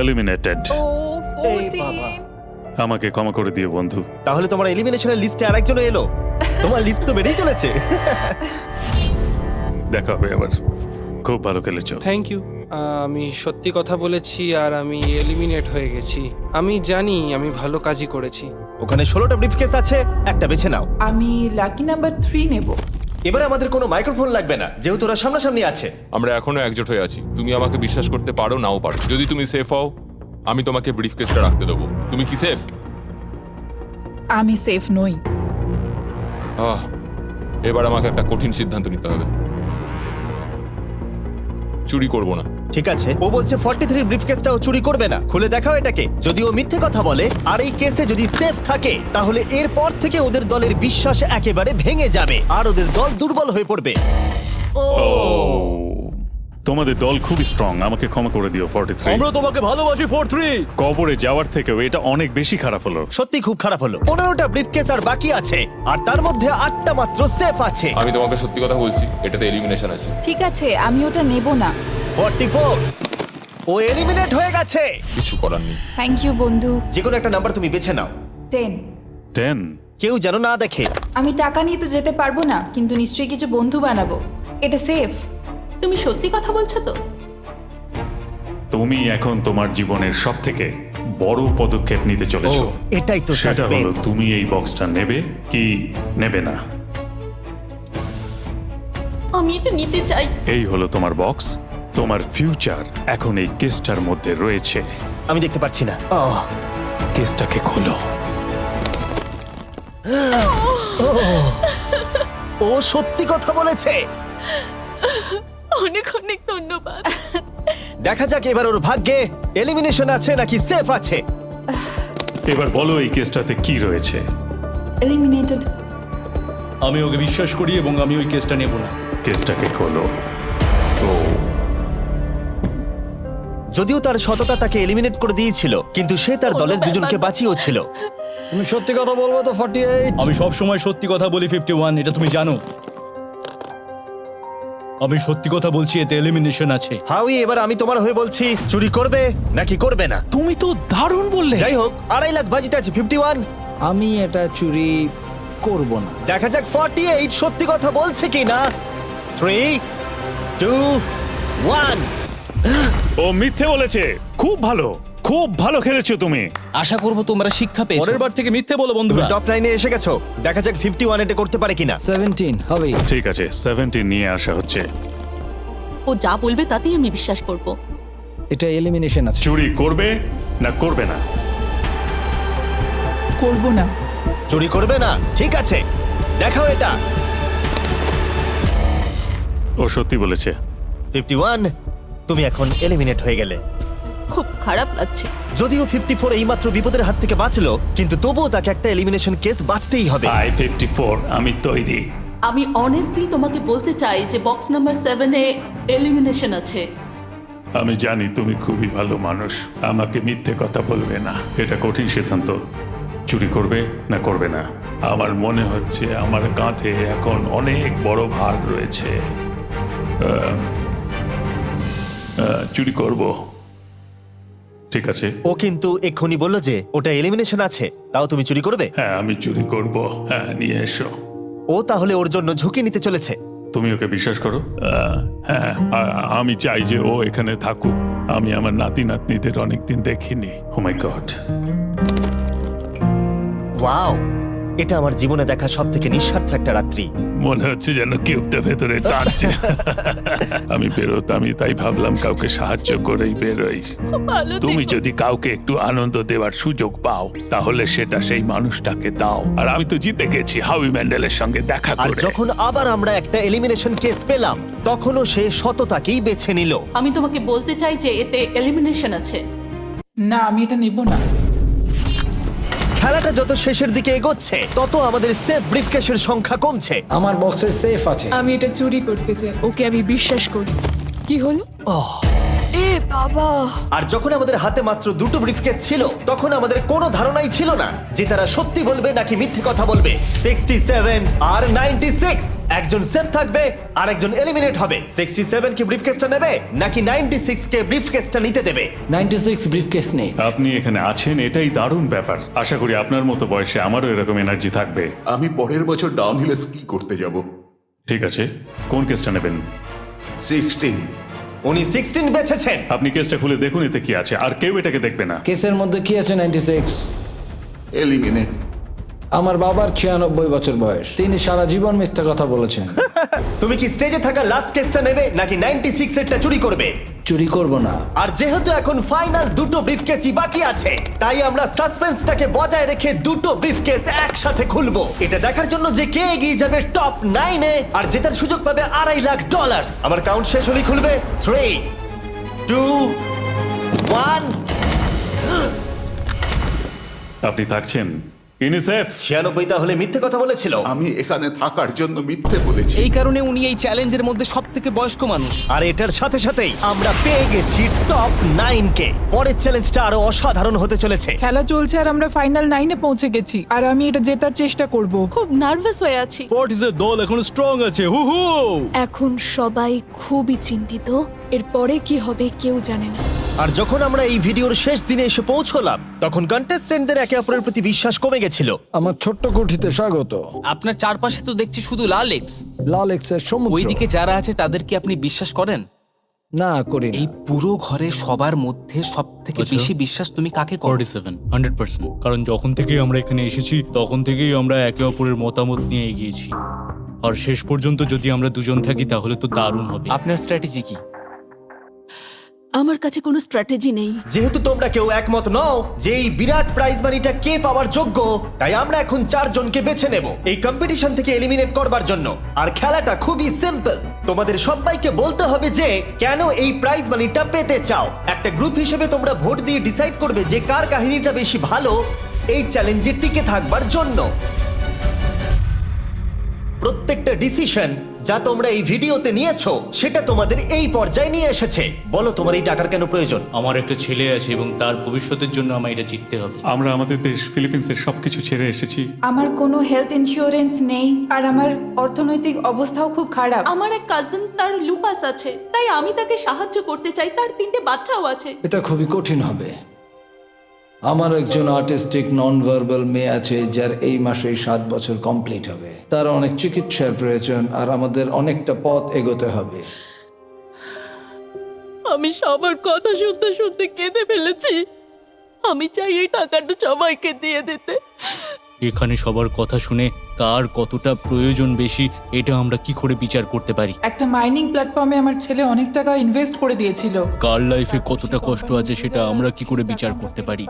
এলিমিনেটেড। ও এই বাবা। 14। আমাকে ক্ষমা করে দিও বন্ধু। তাহলে তোমার এলিমিনেশনের লিস্টে আরেকজন এলো। তোমার লিস্ট তো বেড়েই চলেছে। দেখা হবে আবার। খুব ভালো খেলেছো। Thank you. আমি সত্যি কথা বলেছি আর আমি এলিমিনেট হয়ে গেছি। আমি জানি আমি ভালো কাজই করেছি। ওখানে 16টা ব্রিফকেস আছে, একটা বেছে নাও। আমি লাকি নাম্বার 3 নেব। এবারে আমাদের কোনো মাইক্রোফোন লাগবে না, যেহেতু ওরা সামনাসামনি আছে। আমরা এখনো একজোট হয়ে আছি। তুমি আমাকে বিশ্বাস করতে পারো, নাও পারো। যদি তুমি সেফ হও, আমি তোমাকে ব্রিফকেসটা রাখতে দেবো। তুমি কি সেফ? আমি সেফ নই। এবার আমাকে একটা কঠিন সিদ্ধান্ত নিতে হবে। চুরি করব না। ঠিক আছে, ও বলছে 43 ব্রিফকেসটাও চুরি করবে না। খুলে দেখাও এটাকে। যদি ও মিথ্যে কথা বলে আর এই কেসে যদি সেফ থাকে, তাহলে এরপর থেকে ওদের দলের বিশ্বাস একেবারে ভেঙে যাবে আর ওদের দল দুর্বল হয়ে পড়বে। ও, তোমাদের দল খুবই স্ট্রং, আমাকে ক্ষমা করে দিও 43। আমরা তোমাকে ভালোবাসি 43। কবরে যাওয়ার থেকেও এটা অনেক বেশি খারাপ হলো। সত্যি খুব খারাপ হলো। 15টা ব্রিফকেস আর বাকি আছে, আর তার মধ্যে 8টা মাত্র সেফ আছে। আমি তোমাকে সত্যি কথা বলছি, এটাতে এলিমিনেশন আছে। ঠিক আছে, আমি ওটা নেব না। 44, ও এলিমিনেট হয়ে গেছে। কিছু করার নেই। থ্যাংক ইউ বন্ধু। যে কোনো একটা নাম্বার তুমি বেছে নাও। 10। 10। কেউ যেন না দেখে। আমি টাকা নিয়ে তো যেতে পারবো না, কিন্তু নিশ্চয়ই কিছু বন্ধু বানাবো। এটা সেফ। তুমি সত্যি কথা বলছো তো? তুমি এখন তোমার জীবনের সবথেকে বড় পদক্ষেপ নিতে ও, চলেছো। এটাই তো সেটা হলো সাসপেন্স। তুমি এই বক্সটা নেবে কি নেবে না। আমি এটা নিতে চাই। এই হলো তোমার বক্স। তোমার ফিউচার এখন এই কেসটার মধ্যে রয়েছে। আমি দেখতে পাচ্ছি না। কেসটাকে খোলো। ও সত্যি কথা বলেছে। অনেক অনেক ধন্যবাদ। দেখা যাক এবার ওর ভাগ্যে এলিমিনেশন আছে নাকি সেফ আছে। এবার বলো এই কেসটাতে কি রয়েছে। এলিমিনেটেড। আমি ওকে বিশ্বাস করি এবং আমি ওই কেসটা নেব না। কেসটাকে খোলো। ও যদিও তার সততা তাকে এলিমিনেট করে দিয়েছিল, কিন্তু সে তার দলের দুজনকে বাঁচিয়েও ছিল। তুমি সত্যি কথা বলবো তো 48? আমি সব সময় সত্যি কথা বলি 51, এটা তুমি জানো। আমি সত্যি কথা বলছি, এতে এলিমিনেশন আছে। হাউই, এবার আমি তোমার হয়ে বলছি, চুরি করবে নাকি করবে না? তুমি তো দারুণ বললে। যাই হোক, 2.5 লাখ বাজিতে আছে 51। আমি এটা চুরি করব না। দেখা যাক 48 সত্যি কথা বলছে কি না। 3, 2, 1। ও মিথ্যে বলেছে। খুব ভালো, খুব ভালো খেলেছো তুমি। আশা করব তোমরা শিক্ষা পেয়েছো। পরের বার থেকে মিথ্যে বলো তুমি বন্ধুরা। টপ লাইনে এসে গেছো। দেখা যাক 51 এটা করতে পারে কিনা। 17 হবে। ঠিক আছে, 17 নিয়ে আসা হচ্ছে। ও যা বলবে তাতেই আমি বিশ্বাস করব। এটা এলিমিনেশন আছে। চুরি করবে না করবে না? করব না। চুরি করবে না? ঠিক আছে, দেখাও এটা। ও সত্যি বলেছে। 51, তুমি এখন এলিমিনেট হয়ে গেলে। খুব খারাপ লাগছে। যদিও 54 এইমাত্র বিপদের হাত থেকে বাঁচলো, কিন্তু তবুও তাকে একটা এলিমিনেশন কেস বাঁচতেই হবে। আই 54, আমি তৈরি। আমি অনেস্টলি তোমাকে বলতে চাই যে বক্স নাম্বার 7-এ এলিমিনেশন আছে। আমি জানি তুমি খুবই ভালো মানুষ, আমাকে মিথ্যে কথা বলবে না। এটা কঠিন সিদ্ধান্ত, চুরি করবে না করবে না। আমার মনে হচ্ছে আমার কাঁধে এখন অনেক বড় ভার রয়েছে। চুরি করব। ঠিক আছে। ও কিন্তু এক্ষুনি বললো যে ওটা এলিমিনেশন আছে, তাও তুমি চুরি করবে? হ্যাঁ, আমি চুরি করব। হ্যাঁ, নিয়ে এসো। ও তাহলে ওর জন্য ঝুঁকি নিতে চলেছে। তুমি ওকে বিশ্বাস করো? হ্যাঁ, আমি চাই যে ও এখানে থাকুক। আমি আমার নাতি নাতনিদের অনেকদিন দেখিনি। ও মাই গড। ওয়াও, এটা আমার জীবনে দেখা সব থেকে নিঃস্বার্থ একটা রাত্রি। মনে হচ্ছে যেন কিউবটা ভেতরে টানছে। আমি বেরোতামই, তাই ভাবলাম কাউকে সাহায্য করেই বেরোই। তুমি যদি কাউকে একটু আনন্দ দেওয়ার সুযোগ পাও, তাহলে সেটা সেই মানুষটাকে দাও। আর আমি তো জিতে গেছি হাউই ম্যান্ডেলের সঙ্গে দেখা আর করে। যখন আবার আমরা একটা এলিমিনেশন কেস পেলাম, তখনও সে সততাকেই বেছে নিল। আমি তোমাকে বলতে চাই যে এতে এলিমিনেশন আছে। না, আমি এটা নেব না। খেলাটা যত শেষের দিকে এগোচ্ছে, তত আমাদের সেফ ব্রিফকেসের সংখ্যা কমছে। আমার বক্সে সেফ আছে। আমি এটা চুরি করতে চাই। ওকে আমি বিশ্বাস করি। কি হলো? এ বাবা! আর যখন আমাদের হাতে মাত্র 2টো ব্রিফকেস ছিল, তখন আমাদের কোনো ধারণাই ছিল না যে তারা সত্যি বলবে নাকি মিথ্যে কথা বলবে। 67 আর 96, একজন সেফ থাকবে আর একজন এলিমিনেট হবে। 67 কি ব্রিফকেসটা নেবে নাকি 96 কে ব্রিফকেসটা নিতে দেবে? 96 ব্রিফকেস নেই। আপনি এখানে আছেন, এটাই দারুণ ব্যাপার। আশা করি আপনার মতো বয়সে আমারও এরকম এনার্জি থাকবে। আমি পরের বছর ডাউনহিলে স্কি করতে যাব। ঠিক আছে, কোন কেসটা নেবেন? 16। উনি 16 বেছেছেন। আপনি কেসটা খুলে দেখুন এতে কি আছে, আর কেউ এটাকে দেখবে না। কেসের মধ্যে কি আছে? 96। এলিমিনেট। আমার বাবার 96 বছর বয়স, তিনি সারা জীবন মিথ্যা কথা বলেছেন। তুমি কি স্টেজে থাকা লাস্ট কেসটা নেবে নাকি 96 এরটা চুরি করবে? চুরি করব না। আর যেহেতু এখন ফাইনাল 2টো ব্রিফকেসই বাকি আছে, তাই আমরা সাসপেন্সটাকে বজায় রেখে 2টো ব্রিফকেস একসাথে খুলবো। এটা দেখার জন্য যে কে এগিয়ে যাবে টপ 9-এ আর জেতার সুযোগ পাবে $2.5 লাখ। আমার কাউন্ট শেষ হলেই খুলবে। 3, 2, 1। আপনি থাকছেন? ইউনিসেফ 96 তাহলে মিথ্যে কথা বলেছিল। আমি এখানে থাকার জন্য মিথ্যে বলেছি। এই কারণে উনি এই চ্যালেঞ্জের মধ্যে সব থেকে বয়স্ক মানুষ। আর এটার সাথে সাথেই আমরা পেয়ে গেছি টপ 9 কে। পরের চ্যালেঞ্জটা আরো অসাধারণ হতে চলেছে। খেলা চলছে আর আমরা ফাইনাল 9-এ পৌঁছে গেছি আর আমি এটা জেতার চেষ্টা করব। খুব নার্ভাস হয়ে আছি। ফর্টিসের দল এখন স্ট্রং আছে। হু হু। এখন সবাই খুবই চিন্তিত, এরপরে কি হবে কেউ জানে না। আর যখন আমরা এই ভিডিওর শেষ দিনে এসে পৌঁছলাম তখন কন্টেস্টেন্টদের একে অপরের প্রতি বিশ্বাস কমে গেছিল। আমার ছোট্ট কুঠিতে স্বাগত। আপনার চারপাশে তো দেখছি শুধু লাল এক্স। লাল এক্সের সমুদ্র। ওইদিকে যারা আছে তাদের কি আপনি বিশ্বাস করেন? না করি না। এই পুরো ঘরে সবার মধ্যে সব থেকে বেশি বিশ্বাস তুমি কাকে করো? 47 100%। কারণ যখন থেকেই আমরা এখানে এসেছি তখন থেকেই আমরা একে অপরের মতামত নিয়ে এগিয়েছি। আর শেষ পর্যন্ত যদি আমরা দুজন থাকি তাহলে তো দারুণ হবে। আপনার স্ট্র্যাটেজি কি? আমার কাছে কোনো স্ট্র্যাটেজি নেই। যেহেতু তোমরা কেউ একমত নও যে এই বিরাট প্রাইজ মানিটা কে পাওয়ার যোগ্য, তাই আমরা এখন 4 জনকে বেছে নেব এই কম্পিটিশন থেকে এলিমিনেট করবার জন্য। আর খেলাটা খুবই সিম্পল। তোমাদের সবাইকে বলতে হবে যে কেন এই প্রাইজ মানিটা পেতে চাও। একটা গ্রুপ হিসেবে তোমরা ভোট দিয়ে ডিসাইড করবে যে কার কাহিনীটা বেশি ভালো এই চ্যালেঞ্জে টিকে থাকবার জন্য। প্রত্যেকটা ডিসিশন যা তোমরা এই ভিডিওতে নিয়েছো সেটা তোমাদের এই পর্যায়ে নিয়ে এসেছে। বলো তোমার এই টাকার কেন প্রয়োজন? আমার একটা ছেলে আছে এবং তার ভবিষ্যতের জন্য আমার এটা জিততে হবে। আমরা আমাদের দেশ ফিলিপিন্সের সবকিছু ছেড়ে এসেছি। আমার কোনো হেলথ ইন্স্যুরেন্স নেই আর আমার অর্থনৈতিক অবস্থাও খুব খারাপ। আমার এক কাজিন, তার লুপাস আছে, তাই আমি তাকে সাহায্য করতে চাই। তার 3টে বাচ্চাও আছে। এটা খুবই কঠিন হবে। আমার একজন আর্টিস্টিক নন ভার্বাল মেয়ে আছে যার এই মাসেই 7 বছর কমপ্লিট হবে। তার অনেক চিকিৎসার প্রয়োজন আর আমাদের অনেকটা পথ এগোতে হবে। আমি সবার কথা শুনতে শুনতে কেঁদে ফেলেছি। আমি চাই এই টাকাটা সবাইকে দিয়ে দিতে। এখানে সবার কথা শুনে কার কতটা প্রয়োজন বেশি এটা আমরা কি করে বিচার করতে পারি? একটা মাইনিং প্ল্যাটফর্মে আমার ছেলে অনেক টাকা ইনভেস্ট করে দিয়েছিল। কার লাইফে কতটা কষ্ট আছে সেটা আমরা কি করে বিচার করতে পারি?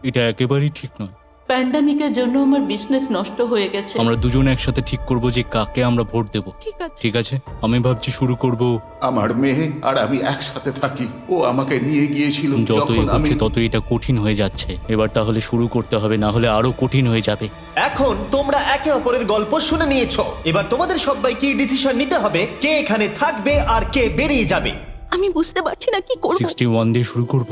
এটা একেবারেই ঠিক নয়। প্যান্ডামিকের জন্য আমার বিজনেস নষ্ট হয়ে গেছে। আমরা দুজন একসাথে ঠিক করব যে কাকে আমরা ভোট দেব। ঠিক আছে। ঠিক আছে, আমি ভাবছি শুরু করব। আমার মেয়ে আর আমি একসাথে থাকি। ও আমাকে নিয়ে গিয়েছিল যত যখন আমি এগোচ্ছে তত এটা কঠিন হয়ে যাচ্ছে। এবার তাহলে শুরু করতে হবে, না হলে আরো কঠিন হয়ে যাবে। এখন তোমরা একে অপরের গল্প শুনে নিয়েছো। এবার তোমাদের সবাইকে ডিসিশন নিতে হবে কে এখানে থাকবে আর কে বেরিয়ে যাবে। আমি বুঝতে পারছি না কি করব। 61 দিয়ে শুরু করব।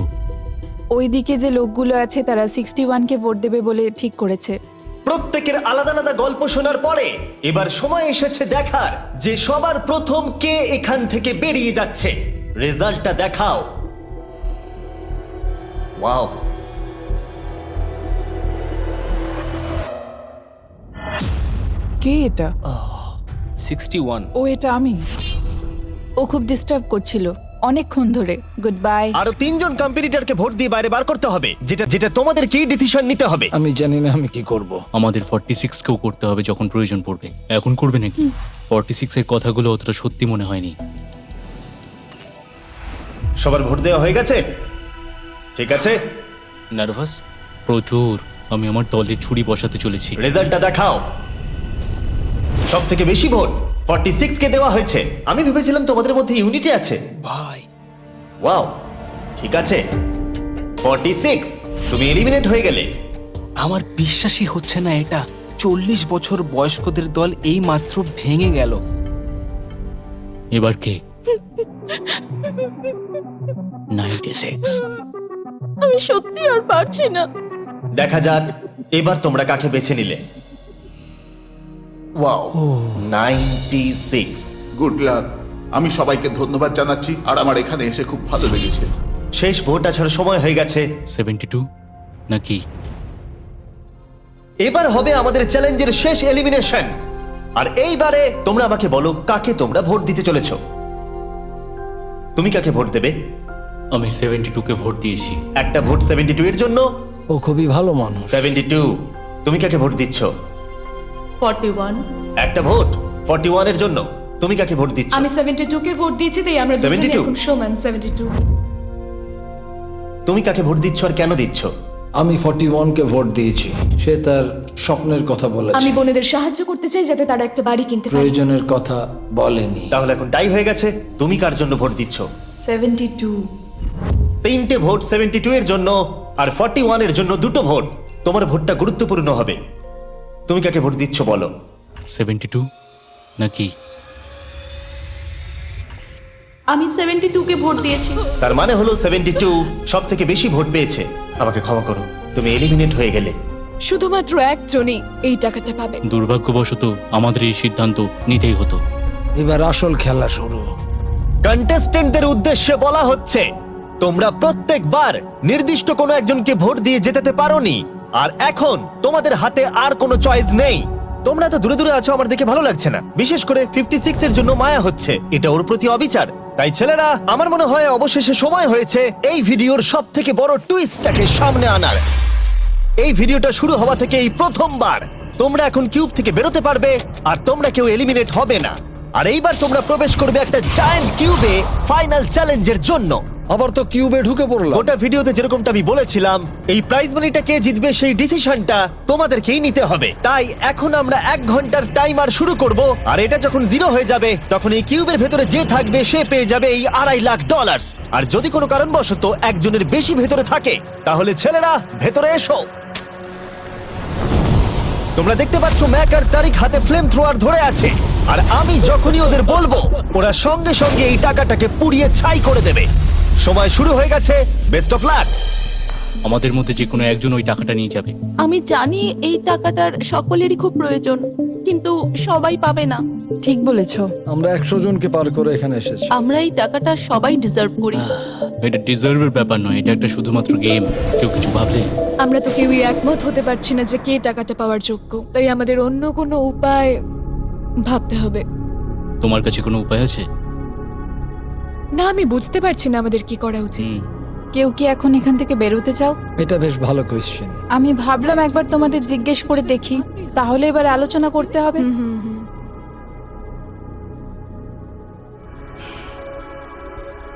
ওইদিকে যে লোকগুলো আছে তারা 61-কে ভোট দেবে বলে ঠিক করেছে। প্রত্যেকের আলাদা আলাদা গল্প শোনার পরে এবার সময় এসেছে দেখার যে সবার প্রথম কে এখান থেকে বেরিয়ে যাচ্ছে। রেজাল্টটা দেখাও। ওয়াও, কে এটা? 61। ও এটা আমি। ও খুব ডিস্টার্ব করছিল অনেকক্ষণ ধরে। Good bye. আরো 3 জন কম্পিটিটরকে ভোট দিয়ে বাইরে বার করতে হবে, যেটা তোমাদের কি ডিসিশন নিতে হবে। আমি জানি না আমি কি করব। আমাদের 46 কেও করতে হবে যখন প্রয়োজন পড়বে। এখন করবে নাকি? 46 এর কথাগুলো অতটা সত্যি মনে হয়নি। সবার ভোট দেওয়া হয়ে গেছে? ঠিক আছে। নার্ভাস? প্রচুর। আমি আমার দলে ছুরি বসাতে চলেছি। রেজাল্টটা দেখাও। সব থেকে বেশি ভোট 46 কে দেওয়া হয়েছে। আমি ভেবেছিলাম তোমাদের মধ্যে ইউনিটি আছে। ভাই, ওয়াও, ঠিক আছে। 46, তুমি এলিমিনেট হয়ে গেলে। আমার বিশ্বাসই হচ্ছে না এটা। 40 বছর বয়স্কদের দল এই মাত্র ভেঙে গেল। এবার কে? 96। আমি সত্যি আর পারছি না। দেখা যাক এবার তোমরা কাকে বেছে নিলে। ওয়াও, 96। Good luck. আমি সবাইকে ধন্যবাদ জানাচ্ছি আর আমার এখানে এসে খুব ভালো লেগেছে। শেষ ভোট আসার সময় হয়ে গেছে। 72 নাকি? এবার হবে আমাদের চ্যালেঞ্জের শেষ এলিমিনেশন। আর এইবারে তোমরা আমাকে বলো কাকে তোমরা ভোট দিতে চলেছো। তুমি কাকে ভোট দেবে? আমি 72 কে ভোট দিয়েছি। একটা ভোট 72 এর জন্য। ও খুবই ভালো মানুষ। 72, তুমি কাকে ভোট দিচ্ছ? 41। একটা ভোট 41 এর জন্য। তুমি কাকে ভোট দিচ্ছ? আমি 72-কে ভোট দিয়েছি, তাই আমরা দুজনে 72? এখন সমান। 72। তুমি কাকে ভোট দিচ্ছ আর কেন দিচ্ছ? আমি 41-কে ভোট দিয়েছি। সে তার স্বপ্নের কথা বলেছে। আমি বোনেদের সাহায্য করতে চাই যাতে তারা একটা বাড়ি কিনতে পারে। প্রয়োজনের কথা বলেনি। তাহলে এখন টাই হয়ে গেছে। তুমি কার জন্য ভোট দিচ্ছ? 72। 3টে ভোট 72 এর জন্য আর 41 এর জন্য 2টো ভোট। তোমার ভোটটা গুরুত্বপূর্ণ হবে। তুমি কাকে ভোট দিচ্ছ বলো? 72 নাকি? আমি 72-কে ভোট দিয়েছি। তার মানে হলো 72 সব থেকে বেশি ভোট পেয়েছে। আমাকে ক্ষমা করো, তুমি এলিমিনেট হয়ে গেলে। শুধুমাত্র একজনই এই টাকাটা পাবে। দুর্ভাগ্যবশত আমাদের এই সিদ্ধান্ত নিতেই হতো। এবার আসল খেলা শুরু। কন্টেস্টেন্টদের উদ্দেশ্যে বলা হচ্ছে, তোমরা প্রত্যেকবার নির্দিষ্ট কোনো একজনকে ভোট দিয়ে জেতাতে পারোনি, আর এখন তোমাদের হাতে আর কোনো চয়েস নেই। তোমরা তো দূরে দূরে আছো, আমার দেখে ভালো লাগছে না। বিশেষ করে 56 এর জন্য মায়া হচ্ছে, এটা ওর প্রতি অবিচার। তাই ছেলেরা, আমার মনে হয় অবশেষে সময় হয়েছে এই ভিডিওর সব থেকে বড় টুইস্টটাকে সামনে আনার। এই ভিডিওটা শুরু হওয়া থেকে এই প্রথমবার তোমরা এখন কিউব থেকে বেরোতে পারবে, আর তোমরা কেউ এলিমিনেট হবে না। আর এইবার তোমরা প্রবেশ করবে একটা জায়ান্ট কিউবে ফাইনাল চ্যালেঞ্জের জন্য। আবার তো কিউবে ঢুকে পড়লাম। গোটা ভিডিওতে যেরকমটা আমি বলেছিলাম, এই প্রাইজ মানিটা কে জিতবে সেই ডিসিশনটা তোমাদেরকেই নিতে হবে। তাই এখন আমরা 1 ঘন্টার টাইমার শুরু করব, আর এটা যখন 0 হয়ে যাবে তখন এই কিউবের ভেতরে যে থাকবে সে পেয়ে যাবে এই $2.5 লাখ। আর যদি কোনো কারণবশত একজনের বেশি ভেতরে থাকে, তাহলে ছেলেরা ভেতরে এসো। তোমরা দেখতে পাচ্ছ ম্যাক আর তারিক হাতে ফ্লেম থ্রোয়ার ধরে আছে, আর আমি যখনই ওদের বলবো ওরা সঙ্গে সঙ্গে এই টাকাটাকে পুড়িয়ে ছাই করে দেবে। সময় শুরু হয়ে গেছে, বেস্ট অফ লাক। আমাদের মধ্যে যে কোনো একজন ওই টাকাটা নিয়ে যাবে। আমি জানি এই টাকাটার সকলেরই খুব প্রয়োজন, কিন্তু সবাই পাবে না। ঠিক বলেছো। আমরা 100 জনকে পার করে এখানে এসেছি। আমরা এই টাকাটা সবাই ডিজার্ভ করি। এটা ডিজার্ভের ব্যাপার নয়, এটা একটা শুধুমাত্র গেম। কেউ কিছু ভাবলে? আমরা তো কেউই একমত হতে পারছি না যে কে টাকাটা পাওয়ার যোগ্য, তাই আমাদের অন্য কোনো উপায় ভাবতে হবে। তোমার কাছে কোনো উপায় আছে? না, আমি বুঝতে পারছি না আমাদের কি করা উচিত। কেউ কি এখন এখান থেকে বেরোতে চাও? এটা বেশ ভালো কোয়েশ্চেন। আমি ভাবলাম একবার তোমাদের জিজ্ঞেস করে দেখি, তাহলে এবার আলোচনা করতে হবে।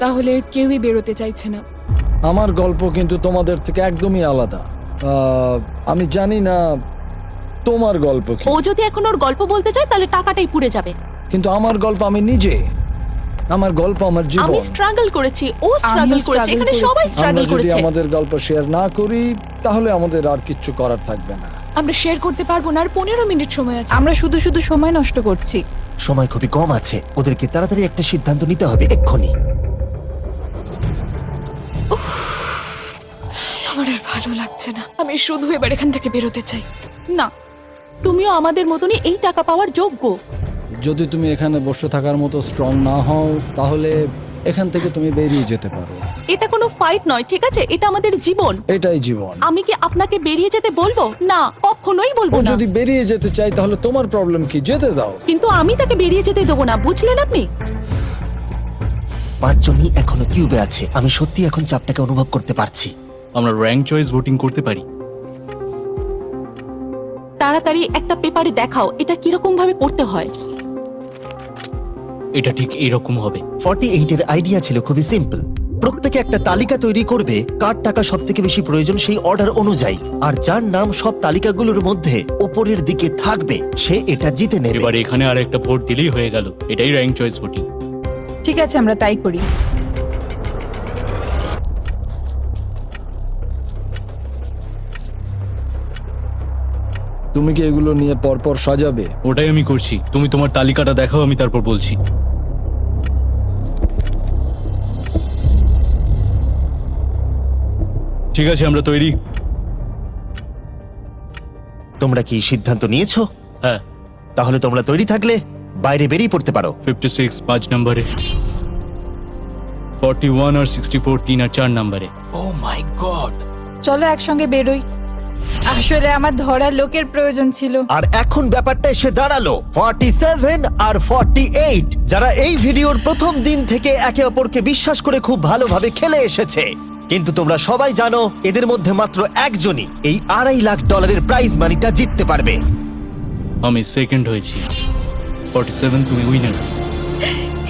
তাহলে কেউই বেরোতে চাইছে না। আমার গল্প কিন্তু তোমাদের থেকে একদমই আলাদা। আমি জানি না তোমার গল্প কি, ও যদি এখন ওর গল্প বলতে চায় তাহলে টাকাটাই পুড়ে যাবে। কিন্তু আমার গল্প আমি নিজে, আমার গল্প আমার আমি জীবন। স্ট্রাগল করেছি, ও স্ট্রাগল করেছে, এখানে সবাই আমরা স্ট্রাগল যদি করেছে। আমাদের গল্প শেয়ার না করি তাহলে আমাদের আর কিচ্ছু করার থাকবে না। আমরা শেয়ার করতে পারবো না, আর 15 মিনিট সময় আছে। আমরা শুধু শুধু সময় নষ্ট করছি। সময় খুবই কম আছে, ওদেরকে তাড়াতাড়ি একটা সিদ্ধান্ত নিতে হবে এক্ষুনি। আমার আর ভালো লাগছে না, আমি শুধু এবার এখান থেকে বেরোতে চাই। না, তুমিও আমাদের মতনই এই টাকা পাওয়ার যোগ্য। যদি তুমি এখানে বসে থাকার মতো স্ট্রং না হও তাহলে এখান থেকে তুমি বেরিয়ে যেতে পারো। এটা কোনো ফাইট নয়, ঠিক আছে? এটা আমাদের জীবন। এটাই জীবন। আমি কি আপনাকে বেরিয়ে যেতে বলবো? না, কখনোই বলবো ও না। যদি বেরিয়ে যেতে চাই তাহলে তোমার প্রবলেম কি? যেতে দাও। কিন্তু আমি তাকে বেরিয়ে যেতে দেবো না, বুঝলেন আপনি? 5 জনই এখনো কিউবে আছে। আমি সত্যি এখন চাপটাকে অনুভব করতে পারছি। আমরা র্যাঙ্ক চয়েস ভোটিং করতে পারি। তাড়াতাড়ি একটা পেপারে দেখাও এটা কিরকম ভাবে করতে হয়। এটা ঠিক এরকম হবে। 48 এর আইডিয়া ছিল খুবই সিম্পল। প্রত্যেকে একটা তালিকা তৈরি করবে কার টাকা সব থেকে বেশি প্রয়োজন সেই অর্ডার অনুযায়ী, আর যার নাম সব তালিকাগুলোর মধ্যে ওপরের দিকে থাকবে সে এটা জিতে নেবে। এবার এখানে আর একটা ভোট দিলেই হয়ে গেল। এটাই র্যাঙ্ক চয়েস ভোটিং। ঠিক আছে, আমরা তাই করি। তুমি কি এগুলো নিয়ে পরপর সাজাবে? ওটাই আমি করছি। তুমি তোমার তালিকাটা দেখাও, আমি তারপর বলছি। ঠিক আছে, আমরা তৈরি। তোমরা কি সিদ্ধান্ত নিয়েছো? হ্যাঁ। তাহলে তোমরা তৈরি থাকলে বাইরে বেরিয়ে পড়তে পারো। 56 5 নম্বরে, 41 আর 64 3 আর 4 নম্বরে। ও মাই গড! চলো একসঙ্গে বেরোই। আসলে আমার ধরার লোকের প্রয়োজন ছিল। আর এখন ব্যাপারটা এসে দাঁড়ালো 47 আর 48, যারা এই ভিডিওর প্রথম দিন থেকে একে অপরকে বিশ্বাস করে খুব ভালোভাবে খেলে এসেছে। কিন্তু তোমরা সবাই জানো এদের মধ্যে মাত্র একজনই এই $2.5 লাখ প্রাইজ মানিটা জিততে পারবে। আমি সেকেন্ড হয়েছি। 47 তুমি উইনার।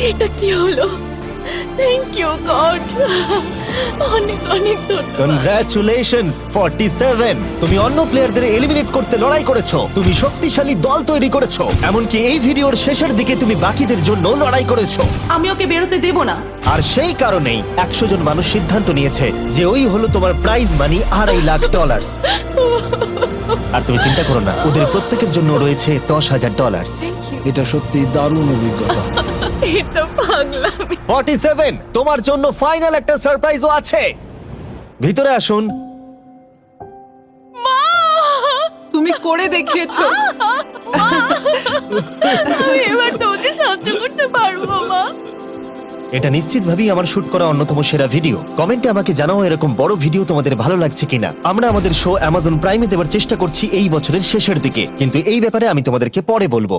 এটা কি হলো? থ্যাংক ইউ গড, অনেক অনেক ধন্যবাদ। কনগ্রাচুলেশনস 47, তুমি অন্য প্লেয়ারদের এলিমিনেট করতে লড়াই করেছো, তুমি শক্তিশালী দল তৈরি করেছো, এমনকি এই ভিডিওর শেষের দিকে তুমি বাকিদের জন্য লড়াই করেছো। আমি ওকে বেরোতে দেব না। আর সেই কারণেই 100 জন মানুষ সিদ্ধান্ত নিয়েছে যে ওই হলো তোমার প্রাইজ মানি $2.5 লাখ। আর তুমি চিন্তা করো না, ওদের প্রত্যেকের জন্য রয়েছে $10,000। Thank you. এটা সত্যি দারুণ অভিজ্ঞতা। এটা পাগলামি। 47, তোমার জন্য ফাইনাল একটা সারপ্রাইজও আছে। ভিতরে আসুন। তুমি করে দেখিয়েছো। আমি এবার তোমাকে সাহায্য করতে পারবো মা। এটা নিশ্চিতভাবেই আমার শুট করা অন্যতম সেরা ভিডিও। কমেন্টে আমাকে জানাও এরকম বড় ভিডিও তোমাদের ভালো লাগছে কিনা। আমরা আমাদের শো অ্যামাজন প্রাইমে দেওয়ার চেষ্টা করছি এই বছরের শেষের দিকে, কিন্তু এই ব্যাপারে আমি তোমাদেরকে পরে বলবো।